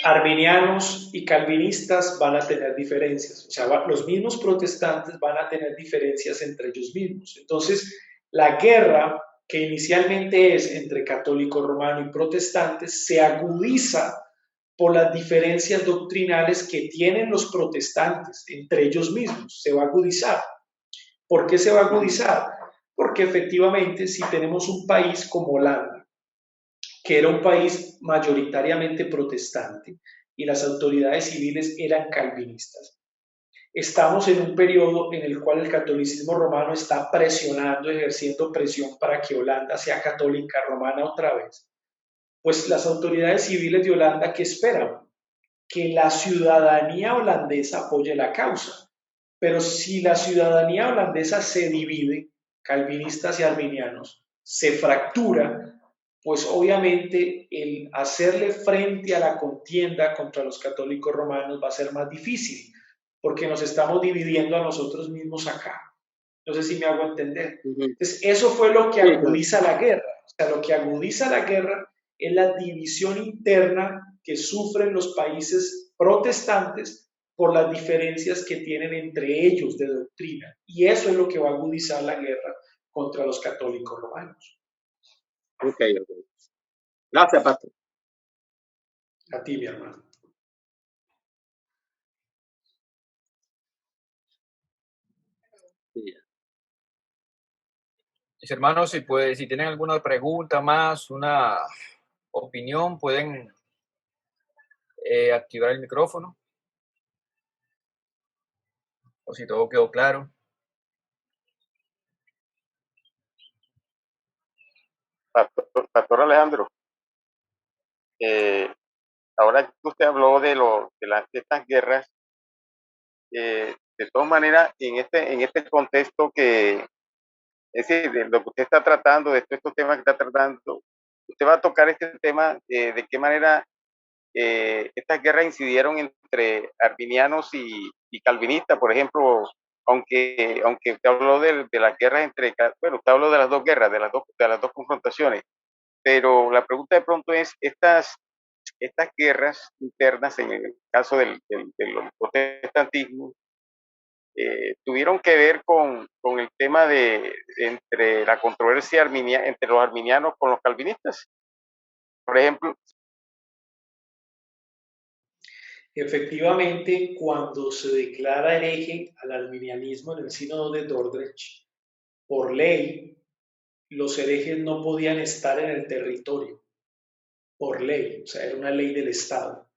Arminianos y calvinistas van a tener diferencias, o sea, los mismos protestantes van a tener diferencias entre ellos mismos. Entonces, la guerra que inicialmente es entre católico romano y protestantes se agudiza por las diferencias doctrinales que tienen los protestantes entre ellos mismos, se va a agudizar. ¿Por qué se va a agudizar? Porque efectivamente si tenemos un país como Holanda, que era un país mayoritariamente protestante y las autoridades civiles eran calvinistas, estamos en un periodo en el cual el catolicismo romano está presionando, ejerciendo presión para que Holanda sea católica romana otra vez. Pues las autoridades civiles de Holanda, ¿qué esperan? Que la ciudadanía holandesa apoye la causa. Pero si la ciudadanía holandesa se divide, calvinistas y arminianos, se fractura, pues obviamente el hacerle frente a la contienda contra los católicos romanos va a ser más difícil, porque nos estamos dividiendo a nosotros mismos acá. No sé si me hago entender. Entonces, eso fue lo que agudiza la guerra. O sea, lo que agudiza la guerra es la división interna que sufren los países protestantes por las diferencias que tienen entre ellos de doctrina. Y eso es lo que va a agudizar la guerra contra los católicos romanos. Ok. Gracias, pastor. A ti, mi hermano. Mis hermanos, si tienen alguna pregunta más, una opinión, pueden activar el micrófono. O si todo quedó claro. Pastor Alejandro, ahora que usted habló de estas guerras, de todas maneras, en este contexto es decir, de lo que usted está tratando, de estos temas que está tratando, usted va a tocar este tema de qué manera estas guerras incidieron entre arminianos y calvinistas, por ejemplo, aunque usted habló de las guerras bueno, usted habló de las dos guerras, de las dos confrontaciones, pero la pregunta de pronto es, estas guerras internas, en el caso del protestantismo, tuvieron que ver con el tema entre la controversia entre los arminianos con los calvinistas, por ejemplo. Efectivamente, cuando se declara hereje al arminianismo en el sínodo de Dordrecht, por ley, los herejes no podían estar en el territorio, por ley, o sea, era una ley del Estado.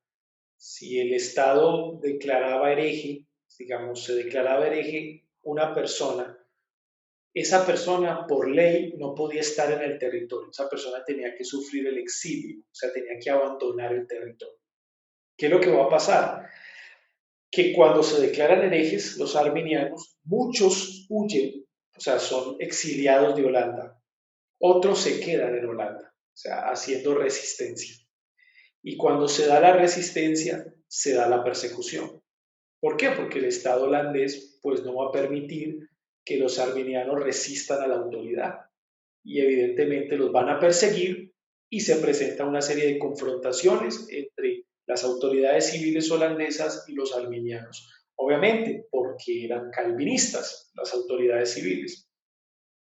Si el Estado declaraba hereje, digamos, se declaraba hereje una persona, esa persona por ley no podía estar en el territorio, esa persona tenía que sufrir el exilio, o sea, tenía que abandonar el territorio. ¿Qué es lo que va a pasar? Que cuando se declaran herejes, los arminianos, muchos huyen, o sea, son exiliados de Holanda, otros se quedan en Holanda, o sea, haciendo resistencia. Y cuando se da la resistencia, se da la persecución. ¿Por qué? Porque el Estado holandés pues no va a permitir que los arminianos resistan a la autoridad y evidentemente los van a perseguir y se presenta una serie de confrontaciones entre las autoridades civiles holandesas y los arminianos. Obviamente porque eran calvinistas las autoridades civiles.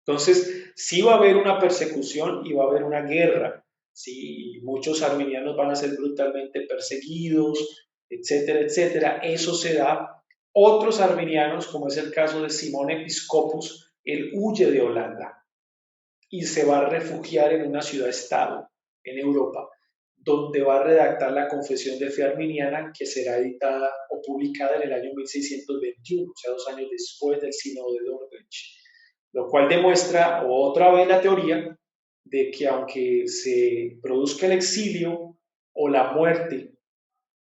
Entonces, sí va a haber una persecución y va a haber una guerra. Sí, muchos arminianos van a ser brutalmente perseguidos, etcétera, etcétera. Eso se da. Otros arminianos, como es el caso de Simón Episcopus, él huye de Holanda y se va a refugiar en una ciudad-estado en Europa, donde va a redactar la Confesión de Fe Arminiana, que será editada o publicada en el año 1621, o sea, 2 años después del Sínodo de Dordrecht, lo cual demuestra otra vez la teoría de que aunque se produzca el exilio o la muerte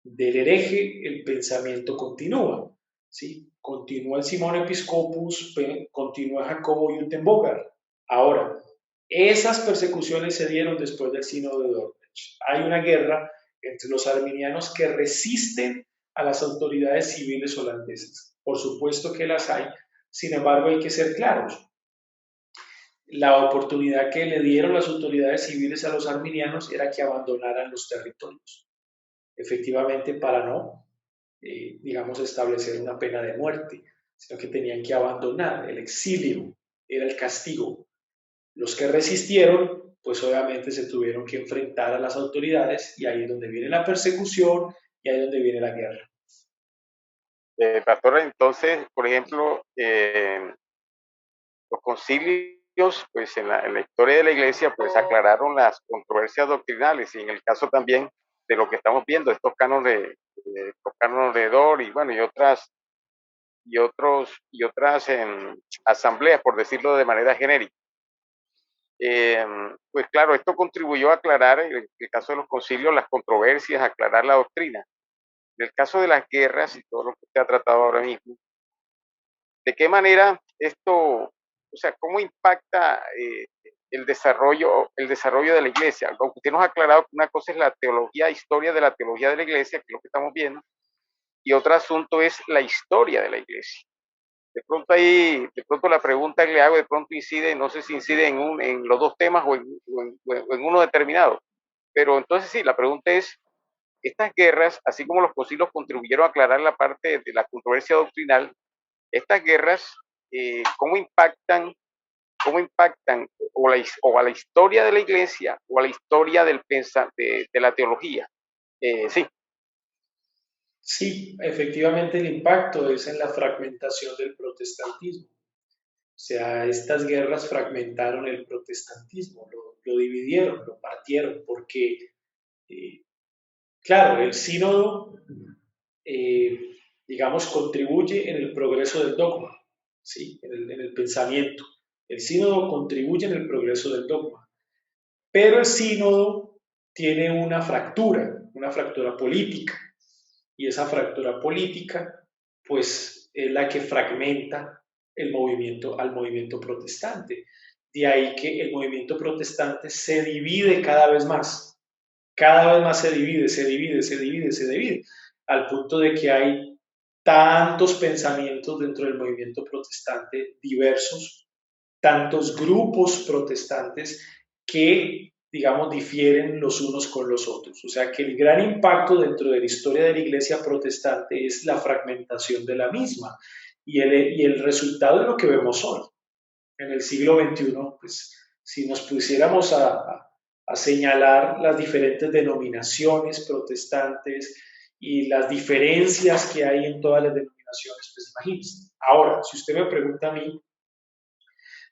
del hereje, el pensamiento continúa, ¿sí? Continúa el Simón Episcopus, continúa Jacobo Jutenbogar. Ahora, esas persecuciones se dieron después del Sínodo de Dordrecht. Hay una guerra entre los arminianos que resisten a las autoridades civiles holandesas. Por supuesto que las hay, sin embargo hay que ser claros. La oportunidad que le dieron las autoridades civiles a los arminianos era que abandonaran los territorios, efectivamente para no, digamos, establecer una pena de muerte, sino que tenían que abandonar. El exilio era el castigo. Los que resistieron, pues obviamente se tuvieron que enfrentar a las autoridades y ahí es donde viene la persecución y ahí es donde viene la guerra. Pastor, entonces, por ejemplo, los concilios, pues en la historia de la iglesia, pues aclararon las controversias doctrinales y en el caso también de lo que estamos viendo, estos cánones de Dort y bueno, y otras asambleas, por decirlo de manera genérica. Pues claro, esto contribuyó a aclarar, en el caso de los concilios, las controversias, aclarar la doctrina. En el caso de las guerras y todo lo que usted ha tratado ahora mismo, ¿de qué manera esto, o sea, cómo impacta el desarrollo de la iglesia? Usted nos ha aclarado que una cosa es la teología, historia de la teología de la iglesia, que es lo que estamos viendo, y otro asunto es la historia de la iglesia. De pronto la pregunta que le hago de pronto incide, no sé si incide en los dos temas o en uno determinado, pero entonces sí, la pregunta es, estas guerras, así como los concilios contribuyeron a aclarar la parte de la controversia doctrinal, estas guerras, ¿cómo impactan o a la historia de la iglesia o a la historia de la teología? Sí. Sí, efectivamente el impacto es en la fragmentación del protestantismo. O sea, estas guerras fragmentaron el protestantismo, lo dividieron, lo partieron, porque, claro, el sínodo, digamos, contribuye en el progreso del dogma, ¿sí? En el pensamiento. El sínodo contribuye en el progreso del dogma, pero el sínodo tiene una fractura política, y esa fractura política, pues, es la que fragmenta al movimiento protestante. De ahí que el movimiento protestante se divide cada vez más se divide, al punto de que hay tantos pensamientos dentro del movimiento protestante diversos, tantos grupos protestantes que, digamos, difieren los unos con los otros. O sea que el gran impacto dentro de la historia de la iglesia protestante es la fragmentación de la misma y el resultado de lo que vemos hoy. En el siglo XXI, pues si nos pusiéramos a señalar las diferentes denominaciones protestantes y las diferencias que hay en todas las denominaciones, pues imagínense. Ahora, si usted me pregunta a mí,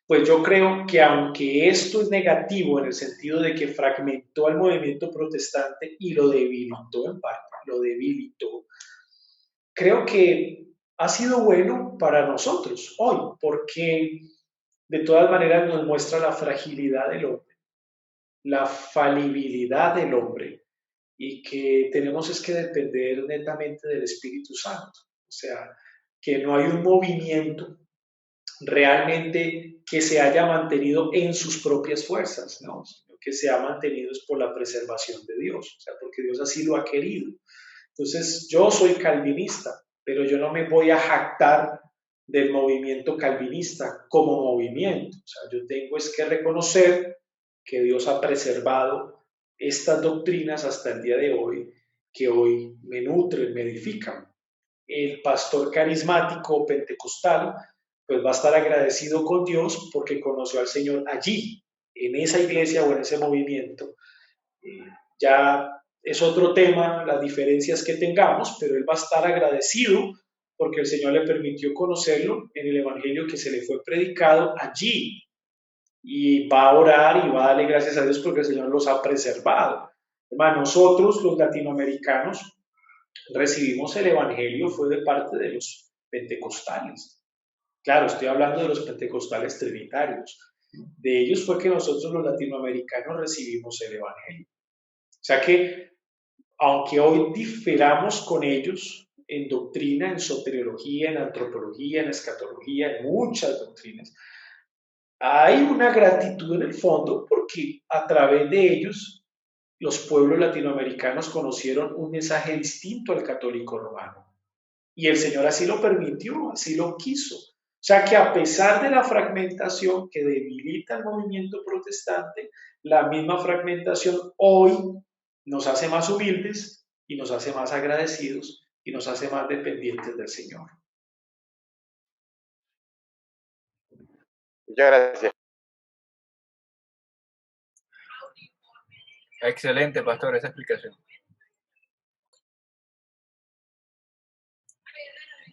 pues yo creo que aunque esto es negativo en el sentido de que fragmentó al movimiento protestante y lo debilitó en parte, creo que ha sido bueno para nosotros hoy, porque de todas maneras nos muestra la fragilidad del hombre, la falibilidad del hombre y que tenemos es que depender netamente del Espíritu Santo. O sea, que no hay un movimiento realmente que se haya mantenido en sus propias fuerzas, ¿no? Sino que se ha mantenido es por la preservación de Dios, o sea, porque Dios así lo ha querido. Entonces, yo soy calvinista, pero yo no me voy a jactar del movimiento calvinista como movimiento. O sea, yo tengo es que reconocer que Dios ha preservado estas doctrinas hasta el día de hoy, que hoy me nutren, me edifican. El pastor carismático pentecostal, pues va a estar agradecido con Dios porque conoció al Señor allí, en esa iglesia o en ese movimiento. Ya es otro tema las diferencias que tengamos, pero él va a estar agradecido porque el Señor le permitió conocerlo en el Evangelio que se le fue predicado allí. Y va a orar y va a darle gracias a Dios porque el Señor los ha preservado. Además, nosotros los latinoamericanos recibimos el Evangelio fue de parte de los pentecostales. Claro, estoy hablando de los pentecostales trinitarios. De ellos fue que nosotros los latinoamericanos recibimos el Evangelio. O sea que, aunque hoy diferamos con ellos en doctrina, en soteriología, en antropología, en escatología, en muchas doctrinas, hay una gratitud en el fondo porque a través de ellos los pueblos latinoamericanos conocieron un mensaje distinto al católico romano. Y el Señor así lo permitió, así lo quiso. O sea que a pesar de la fragmentación que debilita el movimiento protestante, la misma fragmentación hoy nos hace más humildes y nos hace más agradecidos y nos hace más dependientes del Señor. Muchas gracias. Excelente, pastor, esa explicación.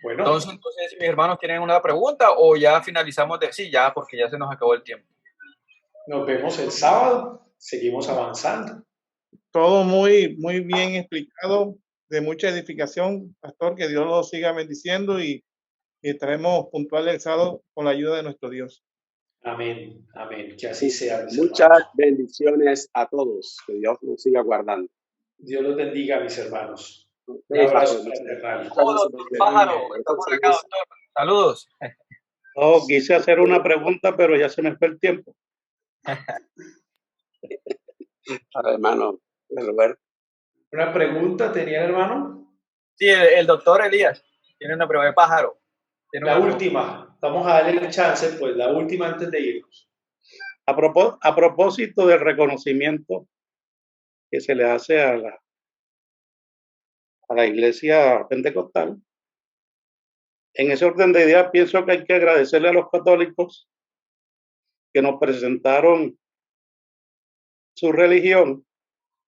Bueno, Entonces, si mis hermanos tienen una pregunta o ya finalizamos de sí, ya, porque ya se nos acabó el tiempo. nos vemos el sábado, seguimos avanzando. Todo muy, muy bien explicado, de mucha edificación, pastor, que Dios lo siga bendiciendo y estaremos puntuales el sábado con la ayuda de nuestro Dios. Amén, amén, que así sea. Muchas bendiciones a todos, que Dios nos siga guardando. Dios los bendiga, mis hermanos. Un Sí, abrazo pastor, fraternal. Saludos, pájaro, está por acá, doctor. Saludos. Oh, quise hacer una pregunta, pero ya se me fue el tiempo. hermano Roberto. ¿Una pregunta tenía el hermano? Sí, el doctor Elías tiene una pregunta de pájaro. La última, vamos a darle el chance, pues la última antes de irnos. A propósito del reconocimiento que se le hace a la iglesia pentecostal, en ese orden de ideas pienso que hay que agradecerle a los católicos que nos presentaron su religión,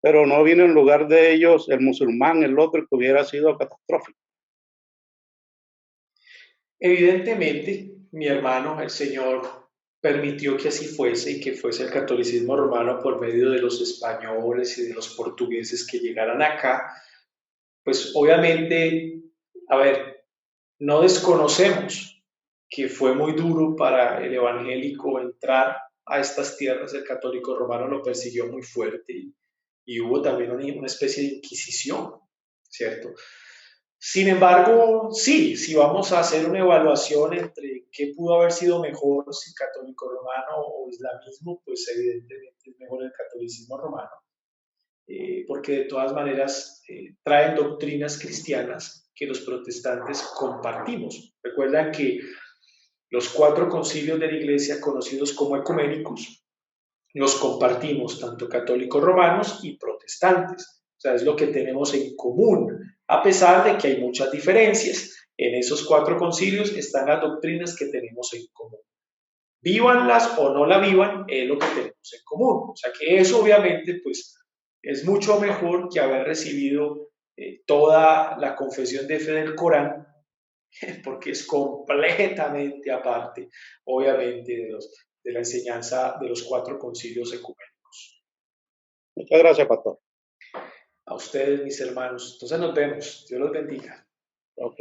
pero no vino en lugar de ellos el musulmán, el otro, que hubiera sido catastrófico. Evidentemente, mi hermano, el Señor permitió que así fuese y que fuese el catolicismo romano por medio de los españoles y de los portugueses que llegaran acá. Pues obviamente, a ver, no desconocemos que fue muy duro para el evangélico entrar a estas tierras. El católico romano lo persiguió muy fuerte y hubo también una especie de inquisición, ¿cierto? Sin embargo, sí, si vamos a hacer una evaluación entre qué pudo haber sido mejor, si católico romano o islamismo, pues evidentemente es mejor el catolicismo romano, porque de todas maneras traen doctrinas cristianas que los protestantes compartimos. Recuerdan que los 4 concilios de la Iglesia, conocidos como ecuménicos, los compartimos tanto católicos romanos y protestantes. O sea, es lo que tenemos en común, a pesar de que hay muchas diferencias. En esos 4 concilios están las doctrinas que tenemos en común. Vívanlas o no la vivan, es lo que tenemos en común. O sea que eso obviamente pues es mucho mejor que haber recibido toda la confesión de fe del Corán, porque es completamente aparte, obviamente, de la enseñanza de los 4 concilios ecuménicos. Muchas gracias, pastor. A ustedes, mis hermanos. Entonces nos vemos. Dios los bendiga. Ok.